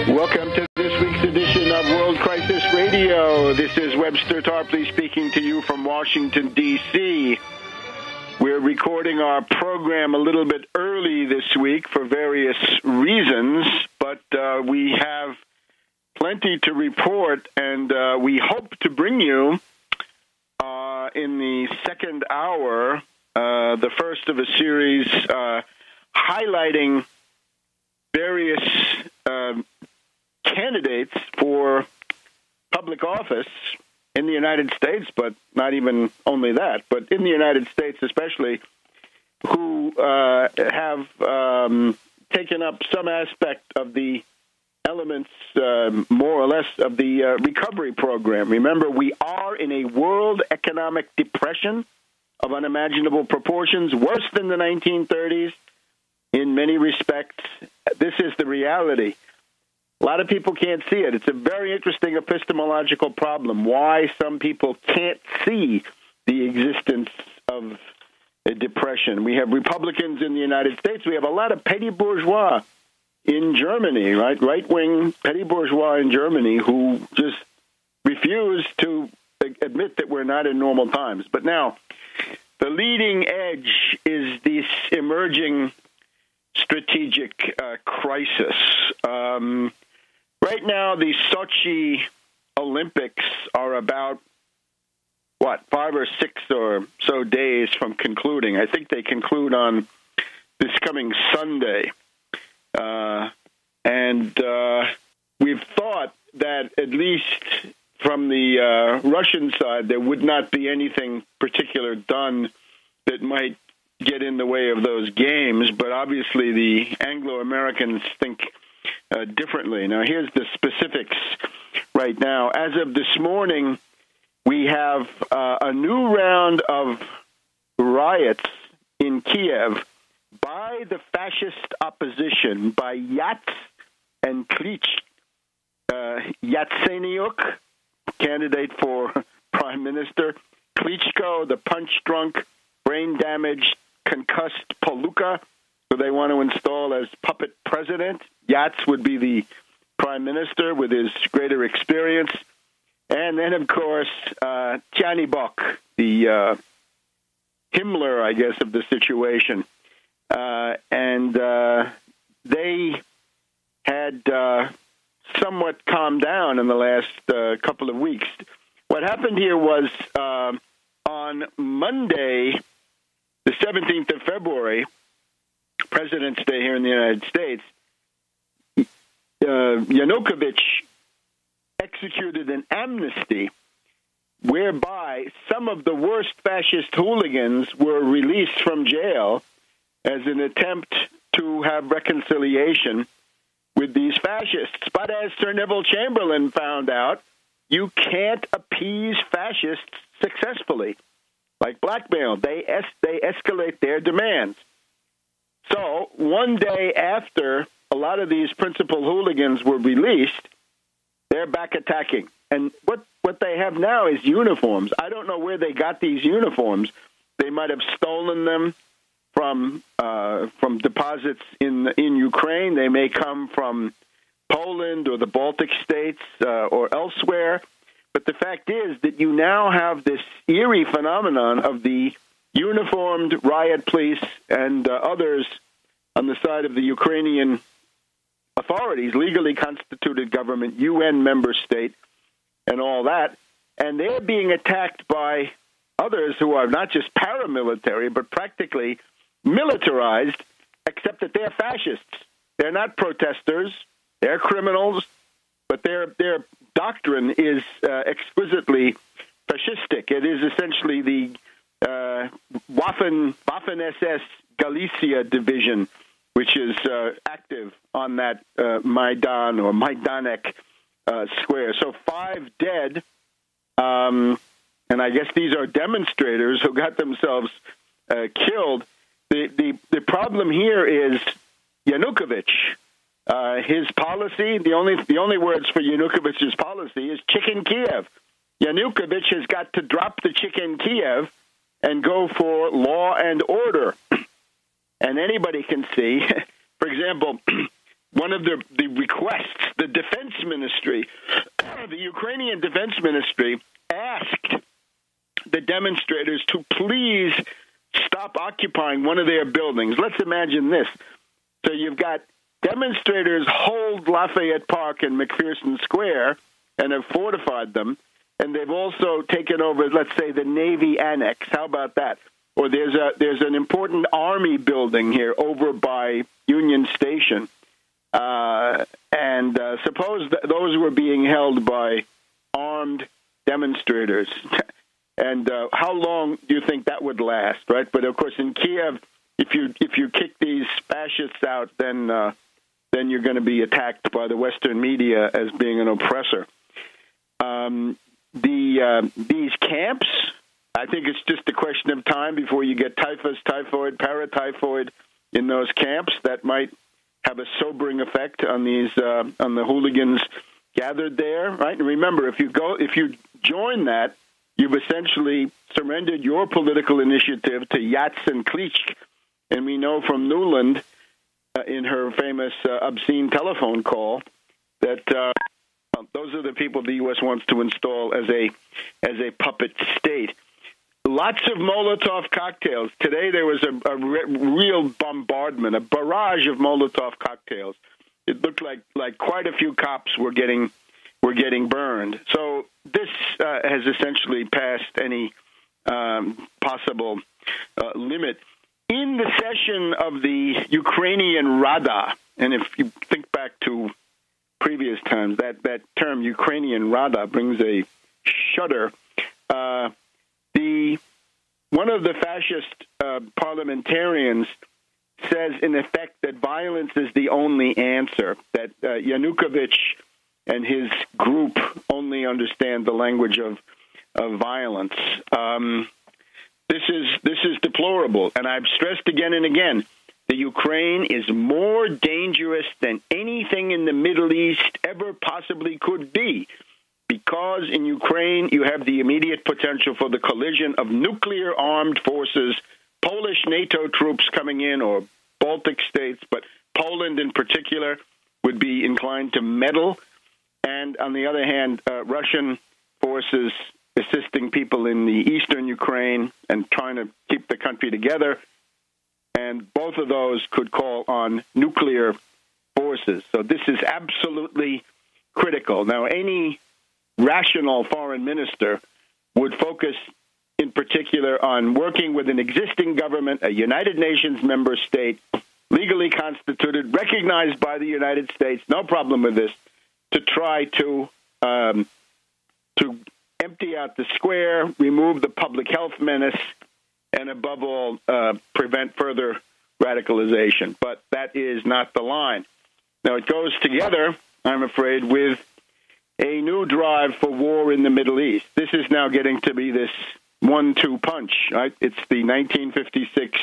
Welcome to this week's edition of World Crisis Radio. This is Webster Tarpley speaking to you from Washington, D.C. We're recording our program a little bit early this week for various reasons, but we have plenty to report, and we hope to bring you in the second hour the first of a series highlighting various candidates for public office in the United States, but not even only that, but in the United States especially, who have taken up some aspect of the elements, more or less, of the recovery program. Remember, we are in a world economic depression of unimaginable proportions, worse than the 1930s in many respects. This is the reality. A lot of people can't see it. It's a very interesting epistemological problem, why some people can't see the existence of a depression. We have Republicans in the United States. We have a lot of petty bourgeois in Germany, right-wing petty bourgeois in Germany who just refuse to admit that we're not in normal times. But now, the leading edge is this emerging strategic crisis. Right now, the Sochi Olympics are about, 5 or 6 or so days from concluding. I think they conclude on this coming Sunday. And we've thought that at least from the Russian side, there would not be anything particular done that might get in the way of those games. But obviously, the Anglo-Americans think differently. Now, here's the specifics right now. As of this morning, we have a new round of riots in Kiev by the fascist opposition, by Yats and Yatsenyuk, candidate for prime minister, Klitschko, the punch-drunk, brain-damaged, concussed Palooka, who they want to install as puppet president. Yats would be the prime minister with his greater experience. And then, of course, Tjanibok, the Himmler, I guess, of the situation. And they had somewhat calmed down in the last couple of weeks. What happened here was on Monday, the 17th of February, President's Day here in the United States, Yanukovych executed an amnesty whereby some of the worst fascist hooligans were released from jail as an attempt to have reconciliation with these fascists. But as Sir Neville Chamberlain found out, you can't appease fascists successfully. Like blackmail, they escalate their demands. So one day after a lot of these principal hooligans were released, they're back attacking. And what they have now is uniforms. I don't know where they got these uniforms. They might have stolen them from deposits in Ukraine. They may come from Poland or the Baltic states or elsewhere. But the fact is that you now have this eerie phenomenon of the uniformed riot police and others on the side of the Ukrainian authorities, legally constituted government, UN member state, and all that. And they're being attacked by others who are not just paramilitary, but practically militarized, except that they're fascists. They're not protesters. They're criminals, but their doctrine is exquisitely fascistic. It is essentially the Waffen-SS Galicia division, which is active on that Maidan or Majdanek square. So 5 dead, and I guess these are demonstrators who got themselves killed. The problem here is Yanukovych. His policy, the only words for Yanukovych's policy is chicken Kiev. Yanukovych has got to drop the chicken Kiev and go for law and order. And anybody can see, for example, one of the requests, the defense ministry, the Ukrainian defense ministry asked the demonstrators to please stop occupying one of their buildings. Let's imagine this. So you've got demonstrators hold Lafayette Park and McPherson Square and have fortified them, and they've also taken over, let's say, the Navy Annex. How about that? Or there's an important Army building here over by Union Station. And suppose those were being held by armed demonstrators. And how long do you think that would last, right? But, of course, in Kiev, if you kick these fascists out, then you're going to be attacked by the Western media as being an oppressor. These camps, I think it's just a question of time before you get typhus, typhoid, paratyphoid in those camps. That might have a sobering effect on these on the hooligans gathered there, right? And remember, if you join that, you've essentially surrendered your political initiative to Yats and Klitschko. And we know from Nuland in her famous obscene telephone call that those are the people the U.S. wants to install as a puppet state. Lots of Molotov cocktails. Today there was a real bombardment, a barrage of Molotov cocktails. It looked like quite a few cops were getting burned. So this has essentially passed any possible limit. In the session of the Ukrainian Rada, and if you think back to previous times, that term Ukrainian Rada brings a shudder. One of the fascist parliamentarians says, in effect, that violence is the only answer, that Yanukovych and his group only understand the language of violence. This is deplorable, and I've stressed again and again, the Ukraine is more dangerous than anything in the Middle East ever possibly could be, because in Ukraine you have the immediate potential for the collision of nuclear-armed forces, Polish NATO troops coming in, or Baltic states, but Poland in particular would be inclined to meddle, and on the other hand, Russian forces assisting people in the eastern Ukraine and trying to keep the country together. And both of those could call on nuclear forces. So this is absolutely critical. Now, any rational foreign minister would focus in particular on working with an existing government, a United Nations member state, legally constituted, recognized by the United States, no problem with this, to try to empty out the square, remove the public health menace, and above all, prevent further radicalization. But that is not the line. Now, it goes together, I'm afraid, with a new drive for war in the Middle East. This is now getting to be this 1-2 punch, right? It's the 1956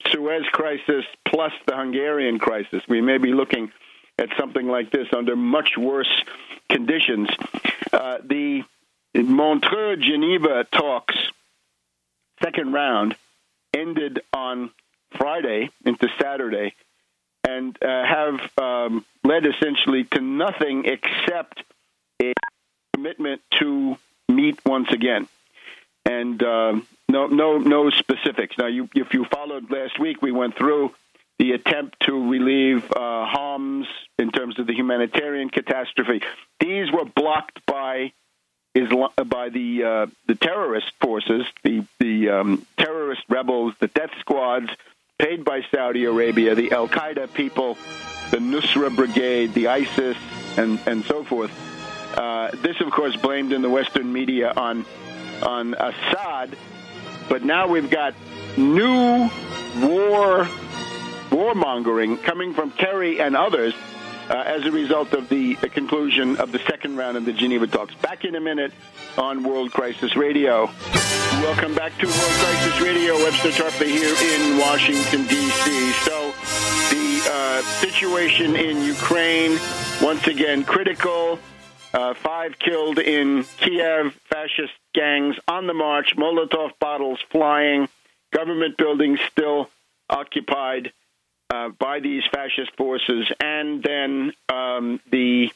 Suez crisis plus the Hungarian crisis. We may be looking at something like this under much worse conditions. The Montreux-Geneva talks, second round, ended on Friday into Saturday, and have led essentially to nothing except a commitment to meet once again, and no specifics. Now, if you followed last week, we went through the attempt to relieve Homs in terms of the humanitarian catastrophe. These were blocked by the terrorist forces, the terrorist rebels, the death squads paid by Saudi Arabia, the Al-Qaeda people, the Nusra Brigade, the ISIS, and so forth. This, of course, blamed in the Western media on Assad, but now we've got new warmongering coming from Kerry and others as a result of the conclusion of the second round of the Geneva talks. Back in a minute on World Crisis Radio. Welcome back to World Crisis Radio. Webster Tarpley here in Washington, D.C. So the situation in Ukraine, once again, critical. 5 killed in Kiev, fascist gangs on the march, Molotov bottles flying, government buildings still occupied by these fascist forces, and then the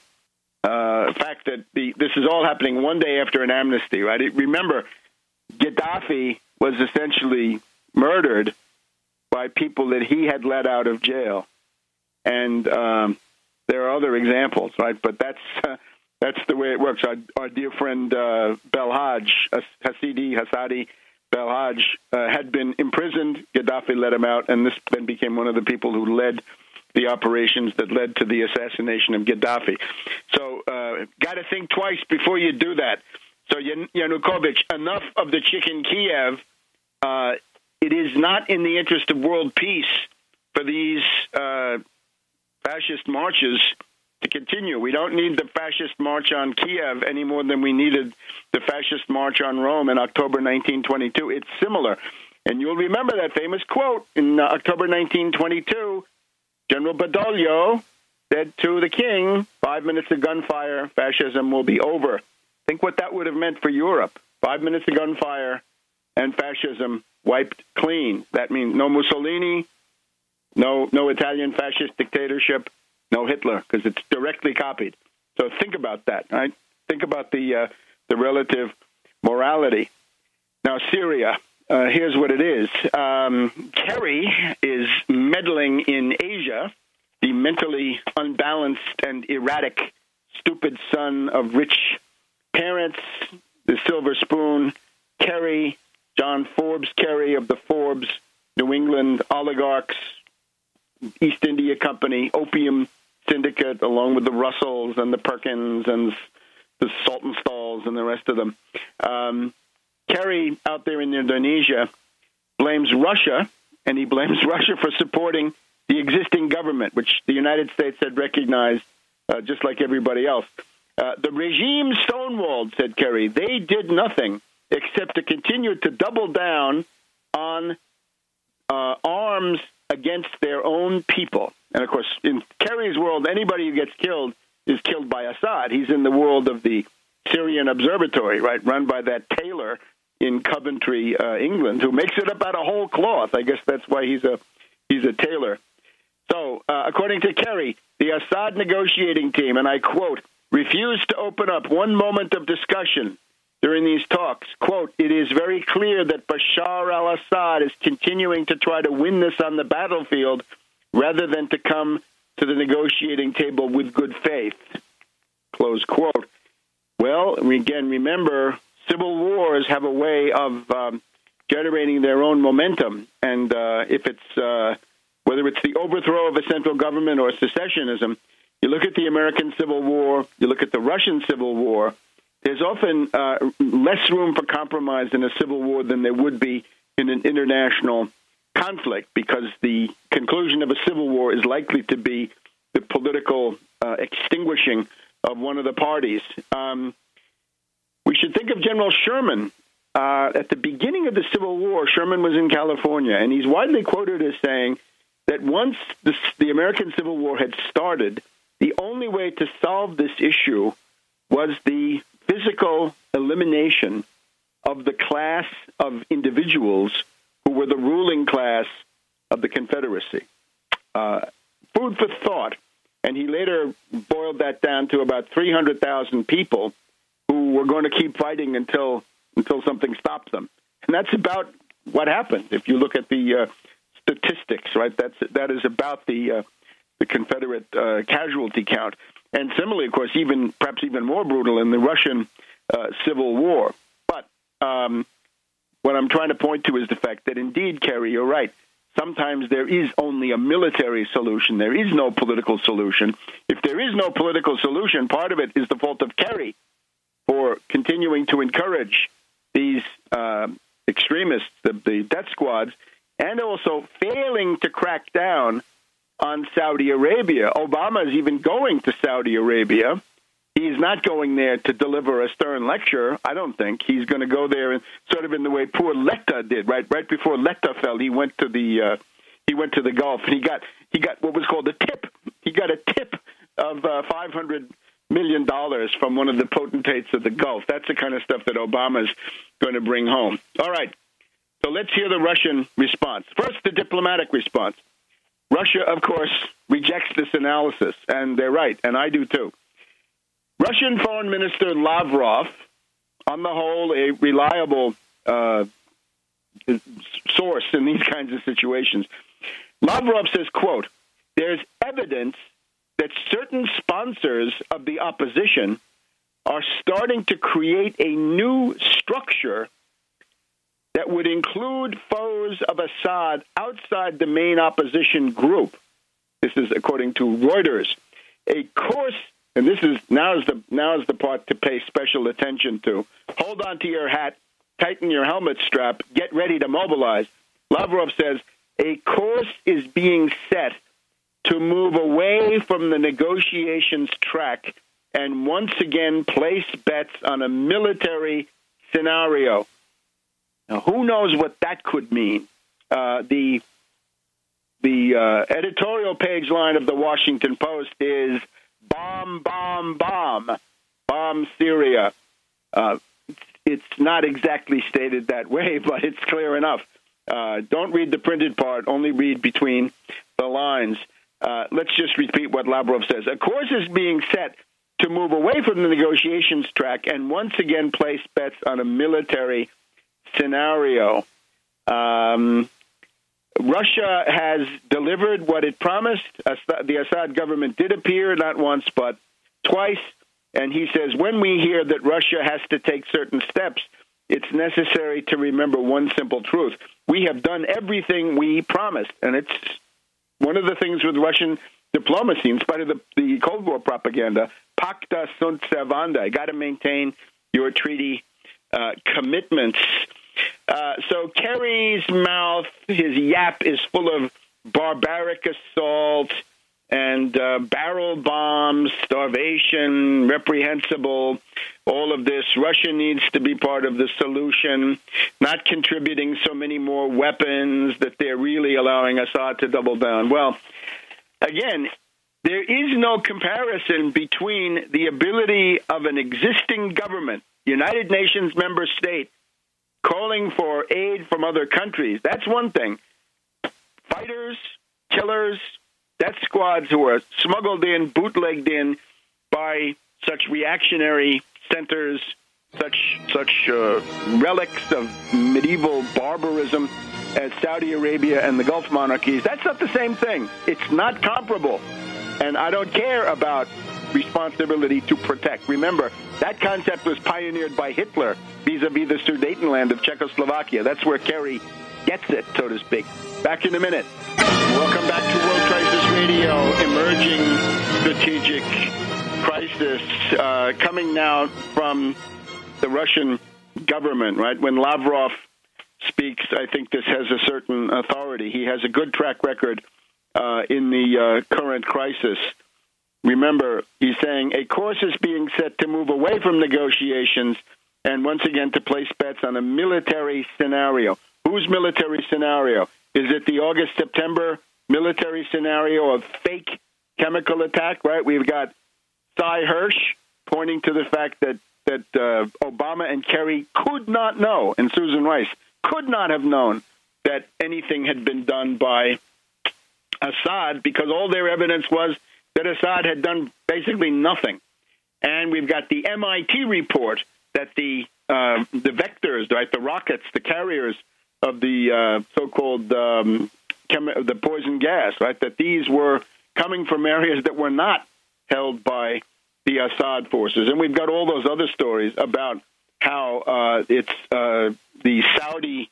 fact that this is all happening one day after an amnesty, right? Remember, Gaddafi was essentially murdered by people that he had let out of jail. And there are other examples, right? But that's the way it works. Our dear friend Belhaj, Hassadi Belhaj, had been imprisoned. Gaddafi let him out, and this then became one of the people who led the operations that led to the assassination of Gaddafi. So got to think twice before you do that. So Yanukovych, enough of the chicken Kiev. It is not in the interest of world peace for these fascist marches to continue. We don't need the fascist march on Kiev any more than we needed the fascist march on Rome in October 1922. It's similar. And you'll remember that famous quote in October 1922. General Badoglio said to the king, 5 minutes of gunfire, fascism will be over. Think what that would have meant for Europe. 5 minutes of gunfire and fascism wiped clean. That means no Mussolini, no Italian fascist dictatorship, no Hitler, because it's directly copied. So think about that, right? Think about the relative morality. Now, Syria, here's what it is. Kerry is meddling in Asia, the mentally unbalanced and erratic, stupid son of rich parents, the silver spoon, Kerry, John Forbes Kerry of the Forbes, New England oligarchs, East India Company, opium syndicate, along with the Russells and the Perkins and the Saltonstalls and the rest of them. Kerry, out there in Indonesia, blames Russia, and he blames Russia for supporting the existing government, which the United States had recognized just like everybody else. The regime stonewalled, said Kerry. They did nothing except to continue to double down on arms against their own people. And, of course, in Kerry's world, anybody who gets killed is killed by Assad. He's in the world of the Syrian Observatory, right, run by that tailor in Coventry, England, who makes it up out of whole cloth. I guess that's why he's a tailor. So, according to Kerry, the Assad negotiating team, and I quote, refused to open up one moment of discussion during these talks. Quote, it is very clear that Bashar al-Assad is continuing to try to win this on the battlefield rather than to come to the negotiating table with good faith. Close quote. Well, again, remember, civil wars have a way of generating their own momentum. And if it's whether it's the overthrow of a central government or secessionism, you look at the American Civil War, you look at the Russian Civil War, there's often less room for compromise in a civil war than there would be in an international conflict, because the conclusion of a civil war is likely to be the political extinguishing of one of the parties. We should think of General Sherman. At the beginning of the Civil War, Sherman was in California, and he's widely quoted as saying that once the American Civil War had started, the only way to solve this issue was the physical elimination of the class of individuals who were the ruling class of the Confederacy. Food for thought. And he later boiled that down to about 300,000 people who were going to keep fighting until something stopped them. And that's about what happened. If you look at the statistics, right, that is about the Confederate casualty count. And similarly, of course, perhaps even more brutal in the Russian Civil War. But what I'm trying to point to is the fact that, indeed, Kerry, you're right. Sometimes there is only a military solution. There is no political solution. If there is no political solution, part of it is the fault of Kerry for continuing to encourage these extremists, the death squads, and also failing to crack down on Saudi Arabia. Obama is even going to Saudi Arabia. He's not going there to deliver a stern lecture, I don't think. He's going to go there and sort of in the way poor Letta did, right? Right before Letta fell, he went to the Gulf, and he got what was called a tip. He got a tip of $500 million from one of the potentates of the Gulf. That's the kind of stuff that Obama's going to bring home. All right. So let's hear the Russian response. First, the diplomatic response. Russia, of course, rejects this analysis, and they're right, and I do too. Russian Foreign Minister Lavrov, on the whole, a reliable source in these kinds of situations. Lavrov says, quote, "There's evidence that certain sponsors of the opposition are starting to create a new structure that would include foes of Assad outside the main opposition group." This is according to Reuters. A course, and this is now is the part to pay special attention to. Hold on to your hat, tighten your helmet strap, get ready to mobilize. Lavrov says a course is being set to move away from the negotiations track and once again place bets on a military scenario. Now, who knows what that could mean? The editorial page line of the Washington Post is bomb, bomb, bomb, bomb Syria. It's not exactly stated that way, but it's clear enough. Don't read the printed part, only read between the lines. Let's just repeat what Lavrov says. A course is being set to move away from the negotiations track and once again place bets on a military scenario. Russia has delivered what it promised. The Assad government did appear not once but twice. And he says, when we hear that Russia has to take certain steps, it's necessary to remember one simple truth. We have done everything we promised. And it's one of the things with Russian diplomacy, in spite of the Cold War propaganda, pacta sunt servanda. Got to maintain your treaty commitments. So Kerry's mouth, his yap is full of barbaric assault and barrel bombs, starvation, reprehensible, all of this. Russia needs to be part of the solution, not contributing so many more weapons that they're really allowing Assad to double down. Well, again, there is no comparison between the ability of an existing government, United Nations member state, calling for aid from other countries. That's one thing. Fighters, killers, death squads who are smuggled in, bootlegged in by such reactionary centers, such relics of medieval barbarism as Saudi Arabia and the Gulf monarchies. That's not the same thing. It's not comparable. And I don't care about responsibility to protect. Remember, that concept was pioneered by Hitler vis-a-vis the Sudetenland of Czechoslovakia. That's where Kerry gets it, so to speak. Back in a minute. Welcome back to World Crisis Radio, emerging strategic crisis, coming now from the Russian government, right? When Lavrov speaks, I think this has a certain authority. He has a good track record in the current crisis. Remember, he's saying a course is being set to move away from negotiations and once again to place bets on a military scenario. Whose military scenario? Is it the August-September military scenario of fake chemical attack, right? We've got Cy Hirsch pointing to the fact that Obama and Kerry could not know, and Susan Rice could not have known that anything had been done by Assad because all their evidence was that Assad had done basically nothing. And we've got the MIT report that the vectors, right, the rockets, the carriers of the so-called the poison gas, right, that these were coming from areas that were not held by the Assad forces. And we've got all those other stories about how it's the Saudi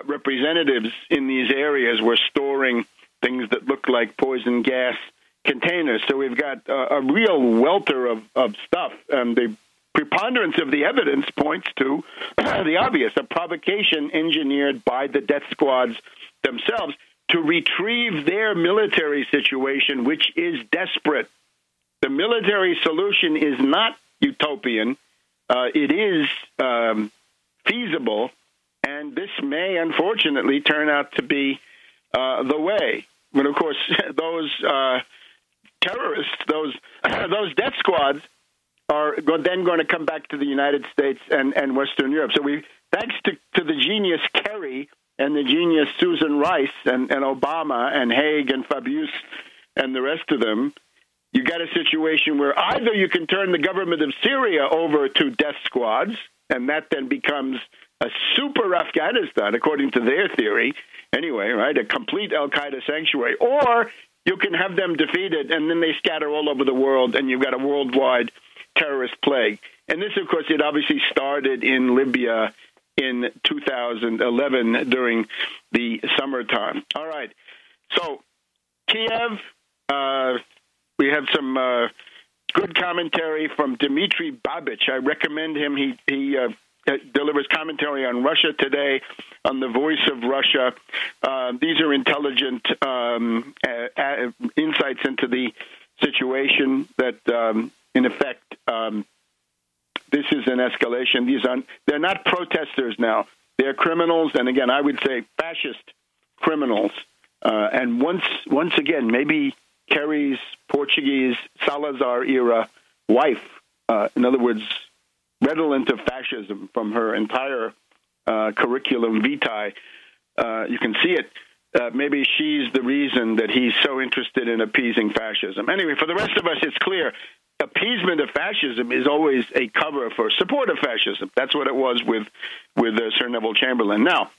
representatives in these areas were storing things that look like poison gas containers. So we've got a real welter of stuff. And the preponderance of the evidence points to the obvious, a provocation engineered by the death squads themselves to retrieve their military situation, which is desperate. The military solution is not utopian. It is feasible, and this may, unfortunately, turn out to be the way. But, of course, those terrorists, those death squads, are then going to come back to the United States and Western Europe. So thanks to the genius Kerry and the genius Susan Rice and Obama and Haig and Fabius and the rest of them, you got a situation where either you can turn the government of Syria over to death squads, and that then becomes a super Afghanistan, according to their theory, anyway, right? A complete al-Qaeda sanctuary. Or you can have them defeated, and then they scatter all over the world, and you've got a worldwide terrorist plague. And this, of course, it obviously started in Libya in 2011 during the summertime. All right. So Kiev, we have some good commentary from Dmitry Babich. I recommend him. He delivers commentary on Russia Today, on the Voice of Russia. These are intelligent insights into the situation that, in effect, this is an escalation. They're not protesters now. They're criminals, and again, I would say fascist criminals. And once again, maybe Kerry's Portuguese Salazar-era wife, in other words, redolent of fascism from her entire curriculum vitae, you can see it. Maybe she's the reason that he's so interested in appeasing fascism. Anyway, for the rest of us, it's clear. Appeasement of fascism is always a cover for support of fascism. That's what it was with Sir Neville Chamberlain. Now,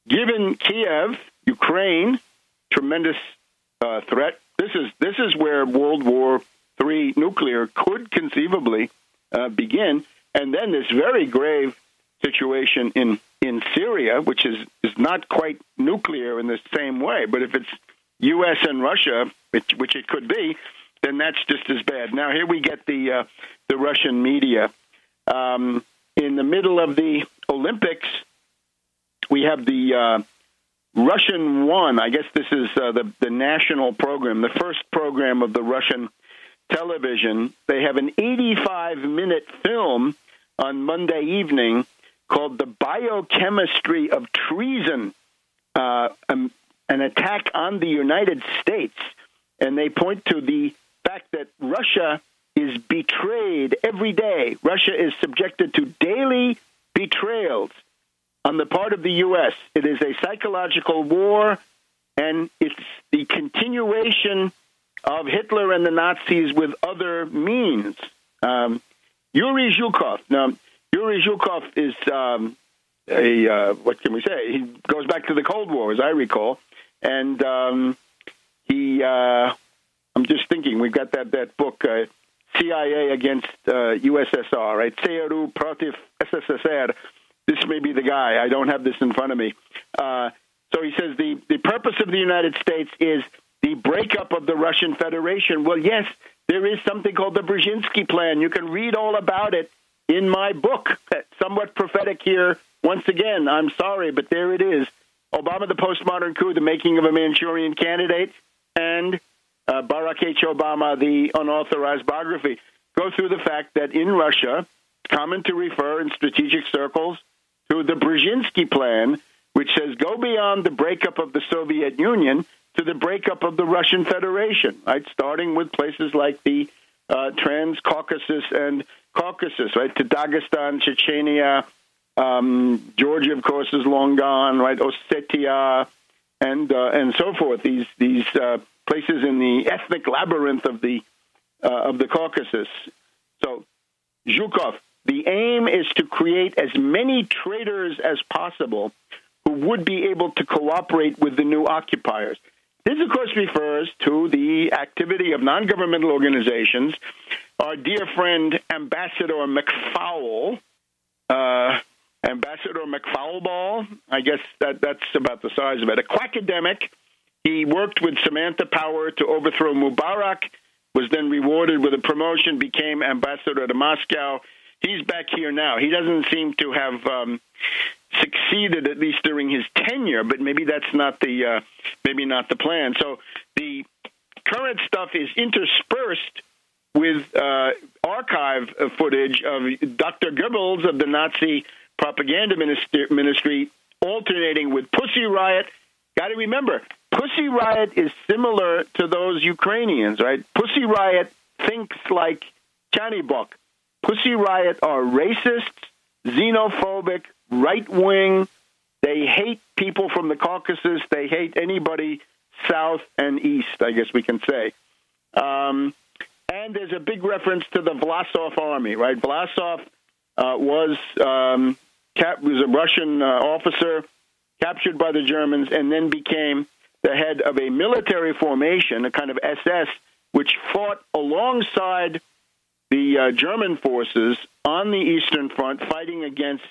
given Kiev, Ukraine, tremendous threat. This is where World War III nuclear could conceivably begin, and then this very grave situation in Syria, which is not quite nuclear in the same way, but if it's U.S. and Russia, which it could be, then that's just as bad. Now, here we get the Russian media. In the middle of the Olympics, we have the Russian One. I guess this is the national program, the first program of the Russian television. They have an 85-minute film on Monday evening called The Biochemistry of Treason, an attack on the United States. And they point to the fact that Russia is betrayed every day. Russia is subjected to daily betrayals on the part of the U.S. It is a psychological war, and it's the continuation of Hitler and the Nazis with other means. Yuri Zhukov. Now, Yuri Zhukov is what can we say? He goes back to the Cold War, as I recall, and I'm just thinking, we've got that book, CIA against USSR, right? CRU против СССР. This may be the guy. I don't have this in front of me. So he says the purpose of the United States is the breakup of the Russian Federation. Well, yes, there is something called the Brzezinski Plan. You can read all about it in my book. Somewhat prophetic here. Once again, I'm sorry, but there it is. Obama, the Postmodern Coup, the Making of a Manchurian Candidate, and Barack H. Obama, the Unauthorized Biography, go through the fact that in Russia, it's common to refer in strategic circles to the Brzezinski Plan, which says go beyond the breakup of the Soviet Union to the breakup of the Russian Federation, right? Starting with places like the Trans-Caucasus and Caucasus, right? To Dagestan, Chechnya, Georgia, of course, is long gone, right? Ossetia, and so forth. These places in the ethnic labyrinth of the Caucasus. So, Zhukov, the aim is to create as many traitors as possible who would be able to cooperate with the new occupiers. This, of course, refers to the activity of non-governmental organizations. Our dear friend, Ambassador McFowl, I guess that's about the size of it. A quackademic. He worked with Samantha Power to overthrow Mubarak, was then rewarded with a promotion, became ambassador to Moscow. He's back here now. He doesn't seem to have succeeded, at least during his tenure, but maybe that's not the plan. So the current stuff is interspersed with archive footage of Dr. Goebbels of the Nazi propaganda ministry alternating with Pussy Riot. Got to remember, Pussy Riot is similar to those Ukrainians, right? Pussy Riot thinks like Chanibok. Pussy Riot are racist, xenophobic, right-wing. They hate people from the Caucasus. They hate anybody south and east, I guess we can say. And there's a big reference to the Vlasov army, right? Vlasov was a Russian officer captured by the Germans and then became the head of a military formation, a kind of SS, which fought alongside the German forces on the Eastern Front, fighting against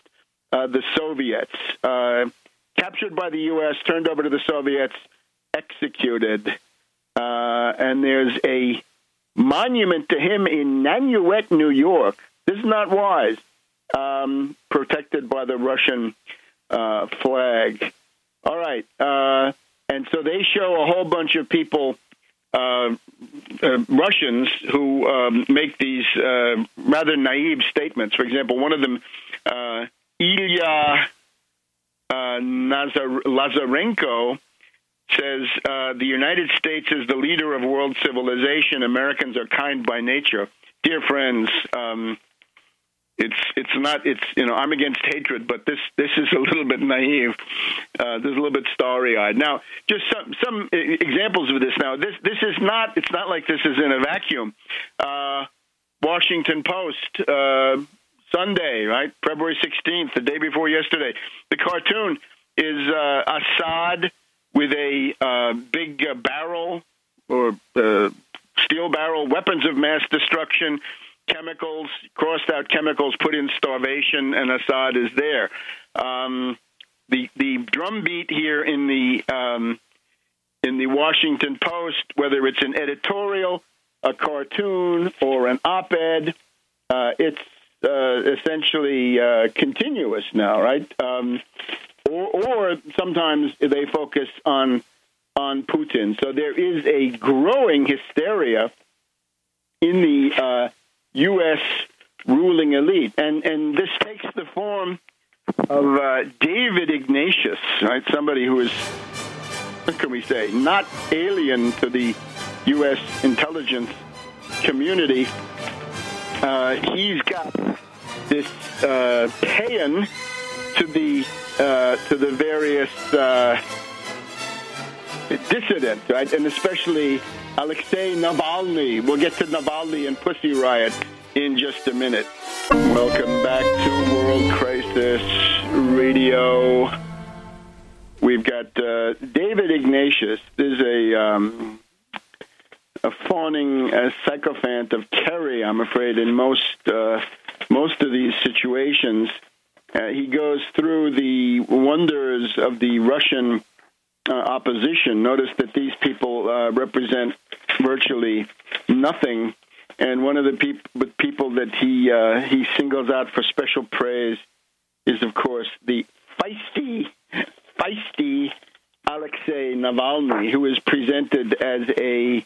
the Soviets. Captured by the U.S., turned over to the Soviets, executed. And there's a monument to him in Nanuet, New York. This is not wise. Protected by the Russian flag. All right. And so they show a whole bunch of people, Russians, who make these rather naive statements. For example, one of them, Ilya Lazarenko, says the United States is the leader of world civilization. Americans are kind by nature. Dear friends, I'm against hatred, but this is a little bit naive. This is a little bit starry-eyed. Now, just some examples of this. Now, this is not. It's not like this is in a vacuum. Washington Post, Sunday, right, February 16th, the day before yesterday. The cartoon is Assad with a big barrel or steel barrel, weapons of mass destruction, chemicals, crossed out chemicals, put in starvation, and Assad is there. The drumbeat here in the Washington Post, whether it's an editorial, a cartoon, or an op-ed, it's essentially continuous now, right? Or sometimes they focus on Putin. So there is a growing hysteria in the U.S. ruling elite, and this takes the form of David Ignatius, right? Somebody who is, what can we say, not alien to the U.S. intelligence community. He's got this paean to the various dissidents, right? And especially Alexei Navalny. We'll get to Navalny and Pussy Riot in just a minute. Welcome back to World Crisis Radio. We've got David Ignatius. There's a fawning sycophant of Kerry, I'm afraid, in most of these situations. He goes through the wonders of the Russian opposition. Notice that these people represent virtually nothing. And one of the people that he singles out for special praise is, of course, the feisty Alexei Navalny, who is presented as a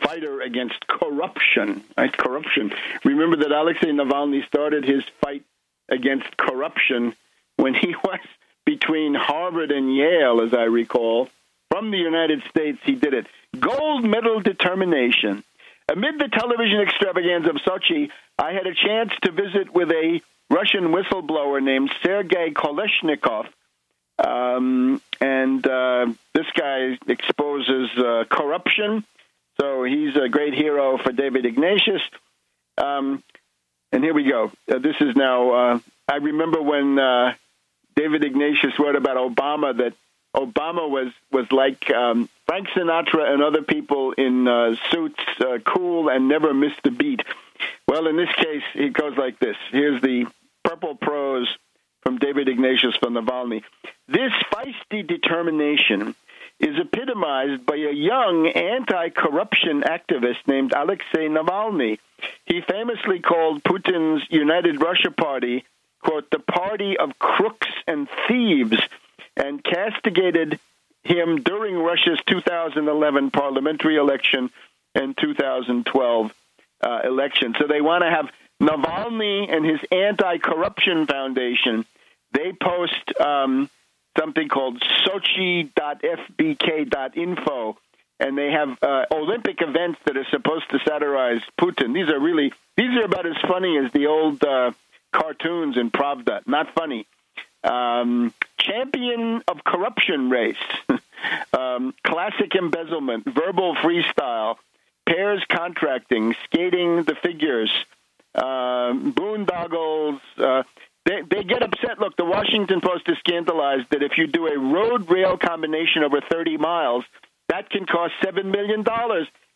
fighter against corruption, right? Corruption. Remember that Alexei Navalny started his fight against corruption when he was between Harvard and Yale, as I recall. From the United States, he did it. Gold medal determination. Amid the television extravaganza of Sochi, I had a chance to visit with a Russian whistleblower named Sergei Kolesnikov. This guy exposes corruption, so he's a great hero for David Ignatius. And here we go. This is now, I remember when David Ignatius wrote about Obama, that Obama was like Frank Sinatra and other people in suits, cool and never missed a beat. Well, in this case, he goes like this. Here's the purple prose from David Ignatius from Navalny. This feisty determination is epitomized by a young anti-corruption activist named Alexei Navalny. He famously called Putin's United Russia Party, quote, the party of crooks and thieves, and castigated him during Russia's 2011 parliamentary election and 2012 election. So they want to have Navalny and his anti-corruption foundation. They post something called Sochi.fbk.info, and they have Olympic events that are supposed to satirize Putin. These are about as funny as the old cartoons in Pravda. Not funny. Champion of corruption race. classic embezzlement, verbal freestyle, pairs contracting, skating the figures, boondoggles. They get upset. Look, the Washington Post is scandalized that if you do a road-rail combination over 30 miles, that can cost $7 million.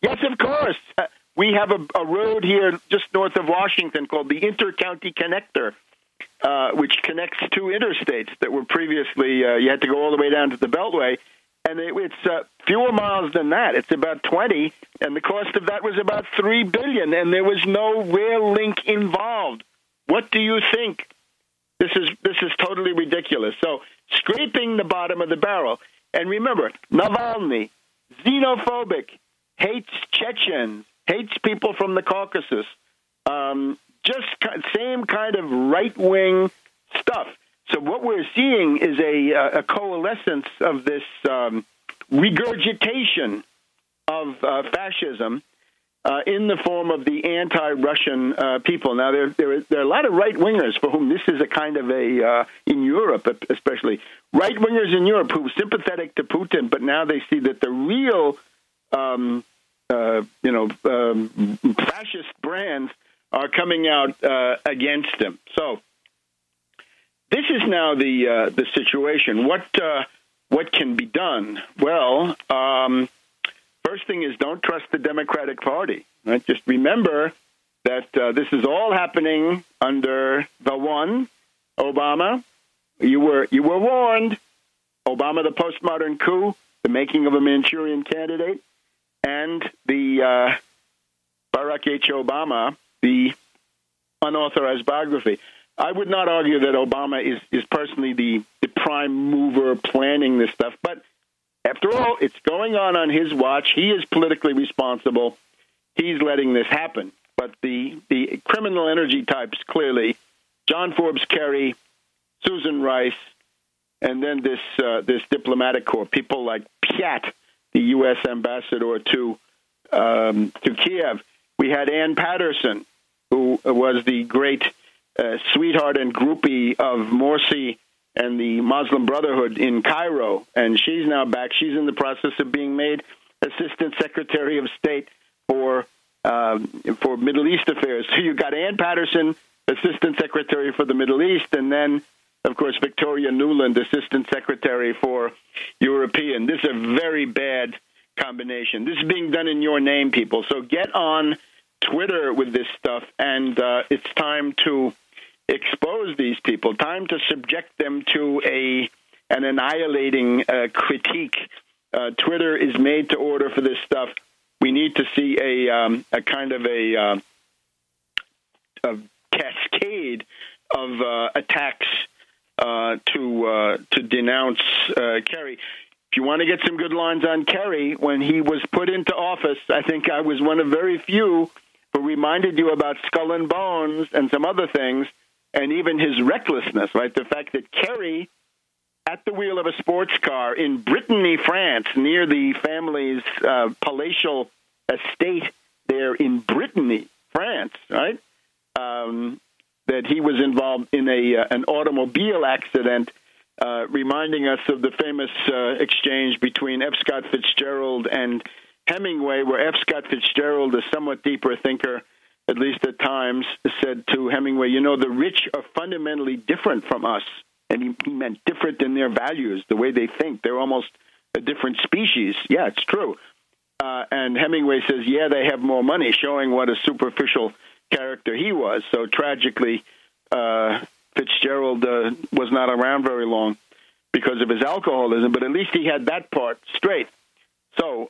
Yes, of course. We have a road here just north of Washington called the Inter-County Connector, which connects two interstates that were previously, you had to go all the way down to the Beltway. And it's fewer miles than that. It's about 20, and the cost of that was about $3 billion, and there was no rail link involved. What do you think? This is totally ridiculous. So scraping the bottom of the barrel. And remember, Navalny, xenophobic, hates Chechens, hates people from the Caucasus, just same kind of right-wing stuff. So what we're seeing is a coalescence of this regurgitation of fascism in the form of the anti-Russian people. Now, there are a lot of right-wingers for whom this is a kind of in Europe especially, right-wingers in Europe who are sympathetic to Putin, but now they see that the real, fascist brands are coming out against him. So this is now the situation. What can be done? Well, first thing is don't trust the Democratic Party. Right? Just remember that this is all happening under the one, Obama. You were warned. Obama, the postmodern coup, the making of a Manchurian candidate, and the Barack H. Obama, the unauthorized biography. I would not argue that Obama is personally the prime mover planning this stuff, but after all, it's going on his watch. He is politically responsible. He's letting this happen. But the criminal energy types, clearly, John Forbes Kerry, Susan Rice, and then this diplomatic corps, people like Piat, the U.S. ambassador to Kiev. We had Ann Patterson, who was the great sweetheart and groupie of Morsi and the Muslim Brotherhood in Cairo, and she's now back. She's in the process of being made Assistant Secretary of State for Middle East affairs. So you got Ann Patterson, Assistant Secretary for the Middle East, and then, of course, Victoria Nuland, Assistant Secretary for European. This is a very bad combination. This is being done in your name, people. So get on Twitter with this stuff, and it's time to expose these people, time to subject them to an annihilating critique. Twitter is made to order for this stuff. We need to see a kind of a cascade of attacks to denounce Kerry. If you want to get some good lines on Kerry, when he was put into office, I think I was one of very few who reminded you about Skull and Bones and some other things, and even his recklessness, right? The fact that Kerry, at the wheel of a sports car in Brittany, France, near the family's palatial estate there in Brittany, France, right? That he was involved in an automobile accident, reminding us of the famous exchange between F. Scott Fitzgerald and Hemingway, where F. Scott Fitzgerald, a somewhat deeper thinker, at least at times, said to Hemingway, you know, the rich are fundamentally different from us. And he meant different in their values, the way they think. They're almost a different species. Yeah, it's true. And Hemingway says, yeah, they have more money, showing what a superficial character he was. So tragically, Fitzgerald was not around very long because of his alcoholism, but at least he had that part straight. So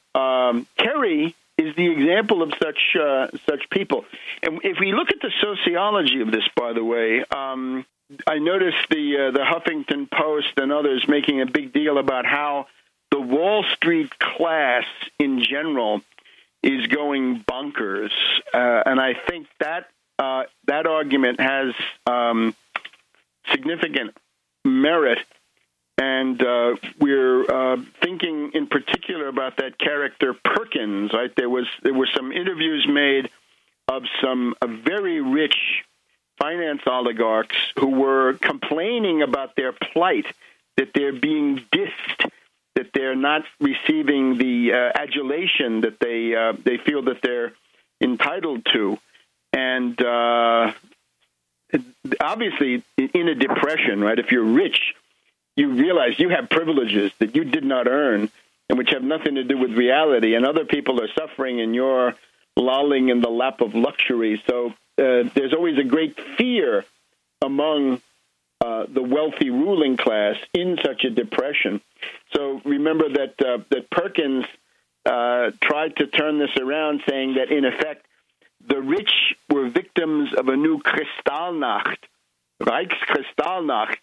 Kerry is the example of such people. And if we look at the sociology of this, by the way, I noticed the Huffington Post and others making a big deal about how the Wall Street class in general is going bonkers, and I think that argument has significant merit. And we're thinking in particular about that character Perkins, right? There were some interviews made of some very rich finance oligarchs who were complaining about their plight, that they're being dissed, that they're not receiving the adulation that they feel that they're entitled to. And obviously, in a depression, right, if you're rich, you realize you have privileges that you did not earn and which have nothing to do with reality, and other people are suffering and you're lolling in the lap of luxury. So there's always a great fear among the wealthy ruling class in such a depression. So remember that Perkins tried to turn this around, saying that, in effect, the rich were victims of a new Kristallnacht, Reichskristallnacht,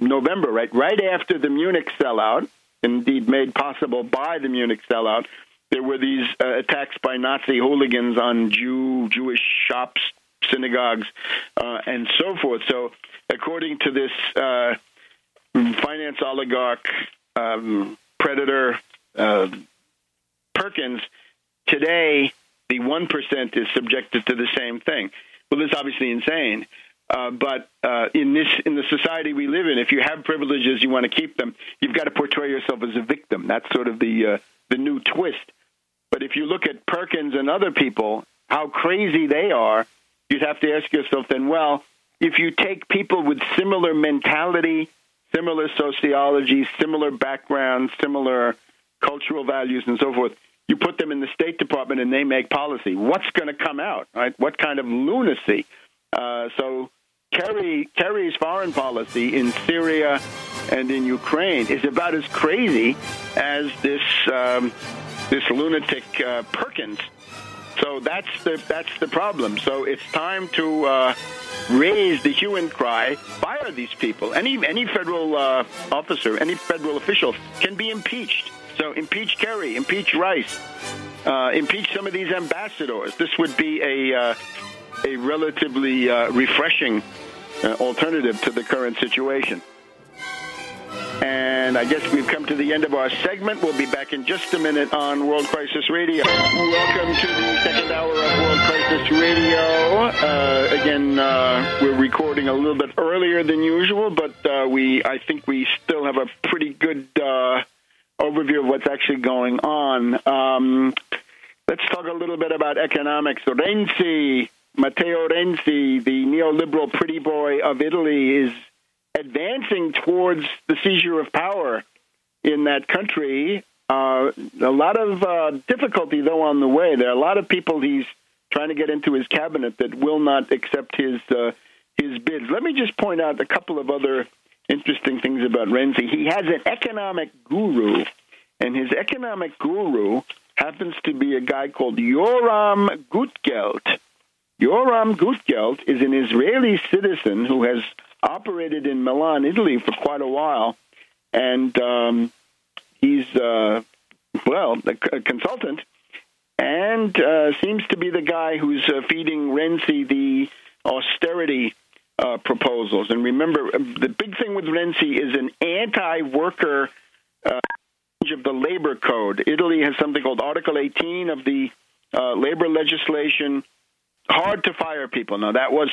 November, right after the Munich sellout, indeed made possible by the Munich sellout. There were these attacks by Nazi hooligans on Jewish shops, synagogues, and so forth. So according to this finance oligarch, predator, Perkins, today the 1% is subjected to the same thing. Well, this is obviously insane. But in the society we live in, if you have privileges, you want to keep them, you've got to portray yourself as a victim. That's sort of the new twist. But if you look at Perkins and other people, how crazy they are, you'd have to ask yourself then, well, if you take people with similar mentality, similar sociology, similar backgrounds, similar cultural values, and so forth, you put them in the State Department and they make policy, what's going to come out, right? What kind of lunacy? So Kerry's foreign policy in Syria and in Ukraine is about as crazy as this lunatic Perkins. So that's the problem. So it's time to raise the hue and cry, fire these people. Any federal officer, any federal official can be impeached. So impeach Kerry, impeach Rice, impeach some of these ambassadors. This would be a relatively refreshing alternative to the current situation. And I guess we've come to the end of our segment. We'll be back in just a minute on World Crisis Radio. Welcome to the second hour of World Crisis Radio. Again, we're recording a little bit earlier than usual, but I think we still have a pretty good overview of what's actually going on. Let's talk a little bit about economics. So Matteo Renzi, the neoliberal pretty boy of Italy, is advancing towards the seizure of power in that country. A lot of difficulty, though, on the way. There are a lot of people he's trying to get into his cabinet that will not accept his bids. Let me just point out a couple of other interesting things about Renzi. He has an economic guru, and his economic guru happens to be a guy called Yoram Gutgeld. Yoram Gutgeld is an Israeli citizen who has operated in Milan, Italy, for quite a while, and he's a consultant, and seems to be the guy who's feeding Renzi the austerity proposals. And remember, the big thing with Renzi is an anti-worker of the labor code. Italy has something called Article 18 of the labor legislation. Hard to fire people. Now, that was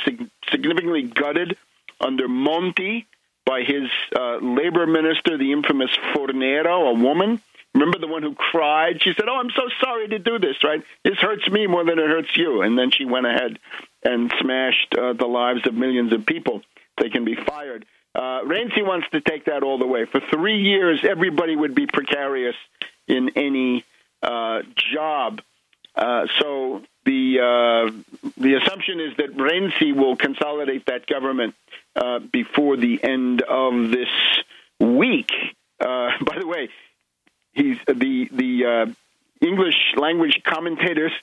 significantly gutted under Monti by his labor minister, the infamous Fornero, a woman. Remember the one who cried? She said, "Oh, I'm so sorry to do this, right? This hurts me more than it hurts you." And then she went ahead and smashed the lives of millions of people. They can be fired. Renzi wants to take that all the way. For 3 years, everybody would be precarious in any job. So the assumption is that Renzi will consolidate that government before the end of this week. By the way, he's the English language commentators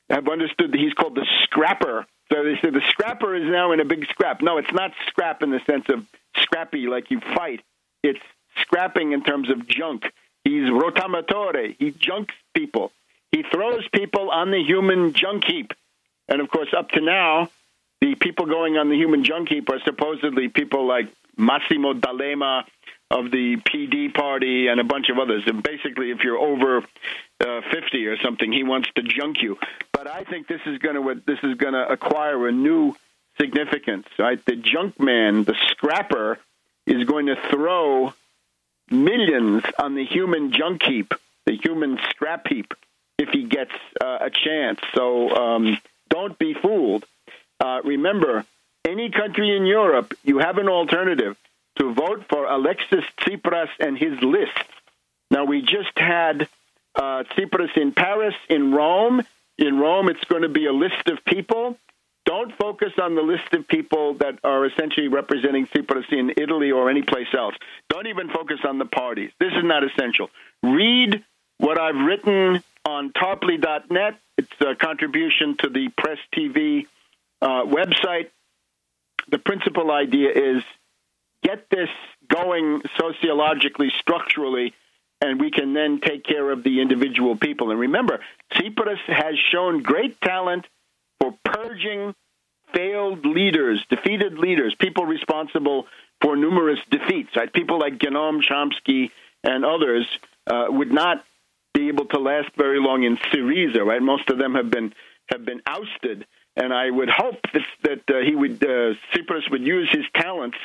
have understood that he's called the scrapper. So they say the scrapper is now in a big scrap. No, it's not scrap in the sense of scrappy like you fight. It's scrapping in terms of junk. He's rotamatore. He junks people. He throws people on the human junk heap. And, of course, up to now, the people going on the human junk heap are supposedly people like Massimo D'Alema of the PD party and a bunch of others. And basically, if you're over 50 or something, he wants to junk you. But I think this is going to acquire a new significance. Right? The junk man, the scrapper, is going to throw millions on the human junk heap, the human scrap heap, if he gets a chance. So don't be fooled. Remember, any country in Europe, you have an alternative to vote for Alexis Tsipras and his list. Now, we just had Tsipras in Paris, in Rome. In Rome, it's going to be a list of people. Don't focus on the list of people that are essentially representing Tsipras in Italy or any place else. Don't even focus on the parties. This is not essential. Read what I've written on Tarpley.net. It's a contribution to the Press TV website. The principal idea is get this going sociologically, structurally, and we can then take care of the individual people. And remember, Tsipras has shown great talent for purging failed leaders, defeated leaders, people responsible for numerous defeats. Right? People like Noam Chomsky and others would not be able to last very long in Syriza. Right? Most of them have been ousted, and I would hope that Tsipras would use his talents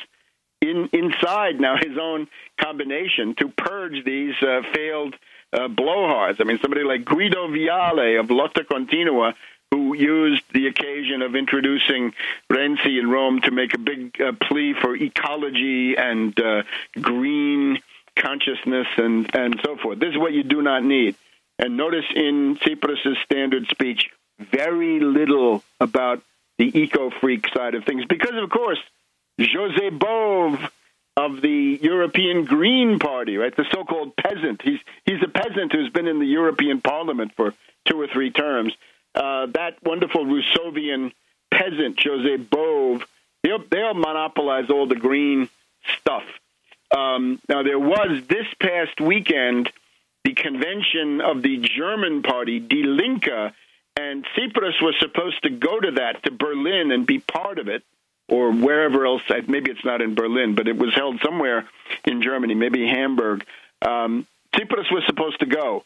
inside now his own combination to purge these failed blowhards. I mean, somebody like Guido Viale of Lotta Continua, who used the occasion of introducing Renzi in Rome to make a big plea for ecology and green consciousness and so forth. This is what you do not need. And notice in Tsipras' standard speech, very little about the eco-freak side of things, because, of course, José Bove of the European Green Party, right, the so-called peasant. He's a peasant who's been in the European Parliament for 2 or 3 terms. That wonderful Rousseauvian peasant, José Bove, they'll monopolize all the green stuff. Now, there was this past weekend the convention of the German party, Die Linke, and Tsipras was supposed to go to that, to Berlin, and be part of it, or wherever else. Maybe it's not in Berlin, but it was held somewhere in Germany, maybe Hamburg. Tsipras was supposed to go.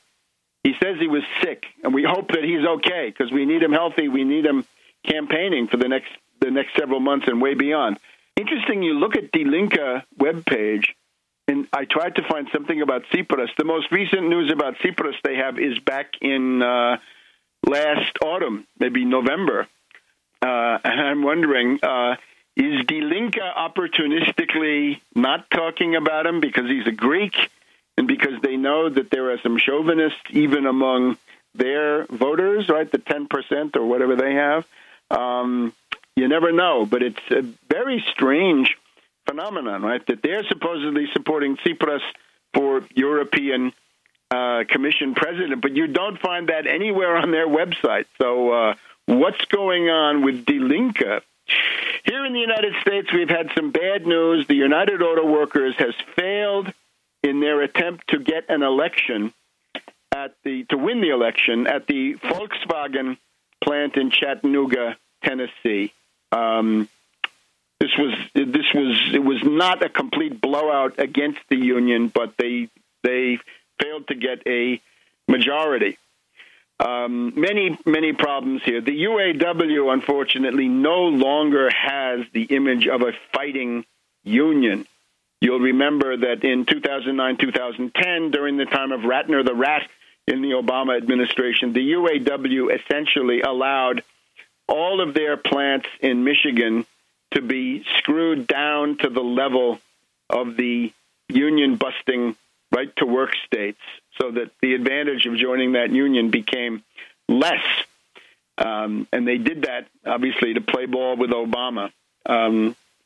He says he was sick, and we hope that he's okay, because we need him healthy. We need him campaigning for the next several months and way beyond. Interesting, you look at Die Linke webpage, and I tried to find something about Tsipras. The most recent news about Tsipras they have is back in last autumn, maybe November. And I'm wondering, is Die Linke opportunistically not talking about him because he's a Greek and because they know that there are some chauvinists even among their voters, right, the 10% or whatever they have? You never know, but it's a very strange phenomenon, right, that they're supposedly supporting Tsipras for European Commission president, but you don't find that anywhere on their website. So what's going on with Die Linke? Here in the United States, we've had some bad news. The United Auto Workers has failed in their attempt to get an election to win the election at the Volkswagen plant in Chattanooga, Tennessee. It was not a complete blowout against the union, but they failed to get a majority. Many problems here. The UAW, unfortunately, no longer has the image of a fighting union. You'll remember that in 2009, 2010, during the time of Ratner the Rat in the Obama administration, the UAW essentially allowed all of their plants in Michigan to be screwed down to the level of the union-busting right-to-work states, so that the advantage of joining that union became less. And they did that, obviously, to play ball with Obama.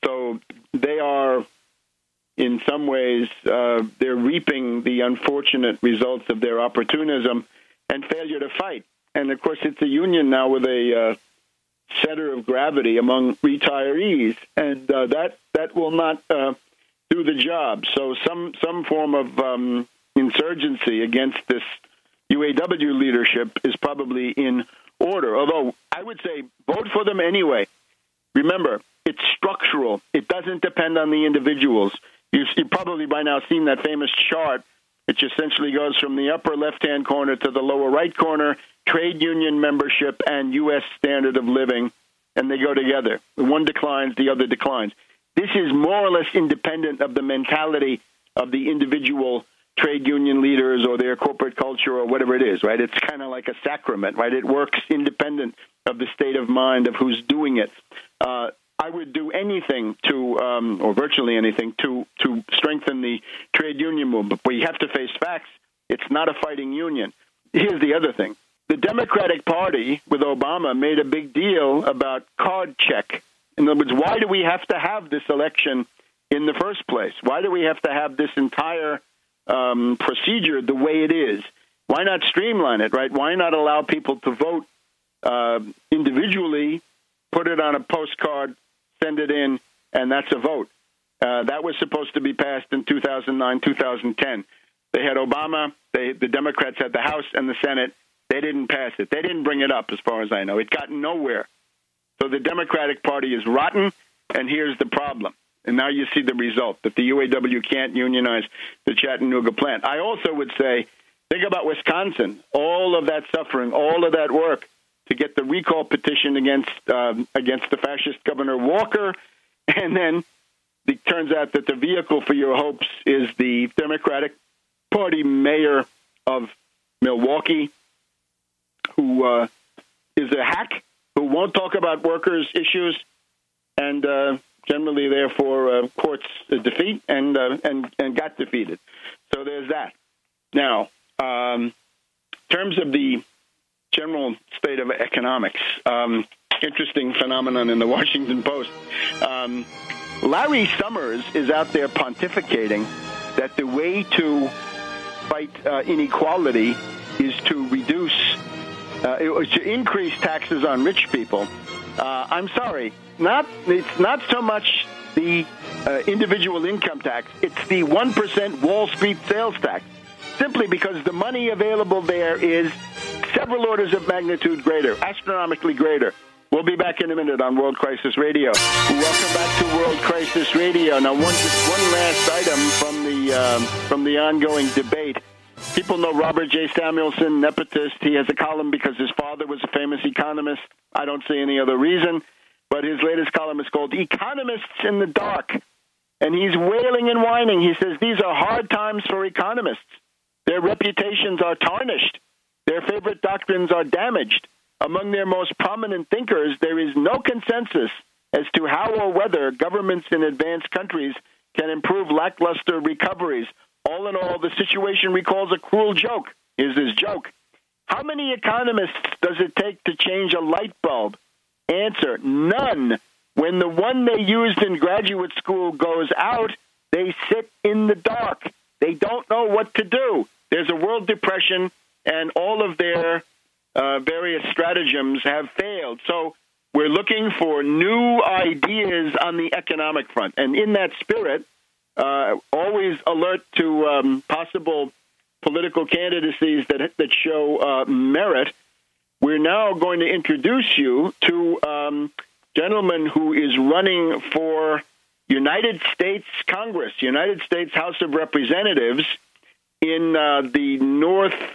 So they are, in some ways, they're reaping the unfortunate results of their opportunism and failure to fight. And, of course, it's a union now with a center of gravity among retirees, and that will not do the job. So some form of insurgency against this UAW leadership is probably in order, although I would say vote for them anyway. Remember, it's structural. It doesn't depend on the individuals. You've probably by now seen that famous chart, which essentially goes from the upper left-hand corner to the lower right corner, trade union membership and U.S. standard of living, and they go together. The one declines, the other declines. This is more or less independent of the mentality of the individual trade union leaders or their corporate culture or whatever it is, right? It's kind of like a sacrament, right? It works independent of the state of mind of who's doing it. I would do anything to, or virtually anything, to strengthen the trade union movement. But you have to face facts. It's not a fighting union. Here's the other thing. The Democratic Party, with Obama, made a big deal about card check. In other words, why do we have to have this election in the first place? Why do we have to have this entire procedure the way it is? Why not streamline it, right? Why not allow people to vote individually, put it on a postcard, send it in, and that's a vote? That was supposed to be passed in 2009, 2010. They had Obama, the Democrats had the House and the Senate. They didn't pass it. They didn't bring it up, as far as I know. It got nowhere. So the Democratic Party is rotten, and here's the problem. And now you see the result, that the UAW can't unionize the Chattanooga plant. I also would say, think about Wisconsin, all of that suffering, all of that work to get the recall petition against the fascist Governor Walker, and then it turns out that the vehicle for your hopes is the Democratic Party mayor of Milwaukee, who is a hack, who won't talk about workers' issues, and generally, therefore, courts defeat and got defeated. So there's that. Now, in terms of the general state of economics, interesting phenomenon in the Washington Post. Larry Summers is out there pontificating that the way to fight inequality is to to increase taxes on rich people. I'm sorry, it's not so much the individual income tax. It's the 1% Wall Street sales tax, simply because the money available there is several orders of magnitude greater, astronomically greater. We'll be back in a minute on World Crisis Radio. Welcome back to World Crisis Radio. Now, one last item from the ongoing debate. People know Robert J. Samuelson, nepotist. He has a column because his father was a famous economist. I don't see any other reason. But his latest column is called Economists in the Dark. And he's wailing and whining. He says these are hard times for economists. Their reputations are tarnished. Their favorite doctrines are damaged. Among their most prominent thinkers, there is no consensus as to how or whether governments in advanced countries can improve lackluster recoveries. All in all, the situation recalls a cruel joke. Here's his joke. How many economists does it take to change a light bulb? Answer, none. When the one they used in graduate school goes out, they sit in the dark. They don't know what to do. There's a world depression, and all of their various stratagems have failed. So we're looking for new ideas on the economic front. And in that spirit, always alert to possible political candidacies that show merit. We're now going to introduce you to a gentleman who is running for United States Congress, United States House of Representatives in the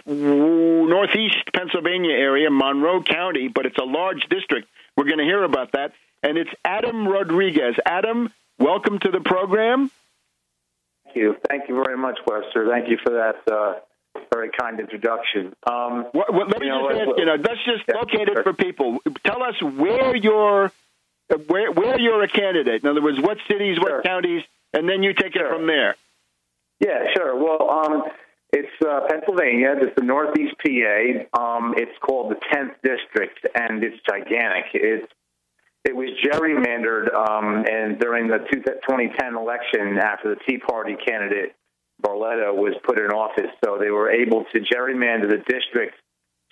northeast Pennsylvania area, Monroe County, but it's a large district. We're going to hear about that. And it's Adam Rodriguez. Adam, welcome to the program. Thank you very much, Webster. Thank you for that very kind introduction. Let me let's just locate it for people. Tell us where you're a candidate. In other words, what cities, what counties, and then you take it from there. Yeah, sure. Well, it's Pennsylvania. It's the Northeast PA. It's called the 10th District, and it's gigantic. It was gerrymandered and during the 2010 election after the Tea Party candidate Barletta was put in office. So they were able to gerrymander the district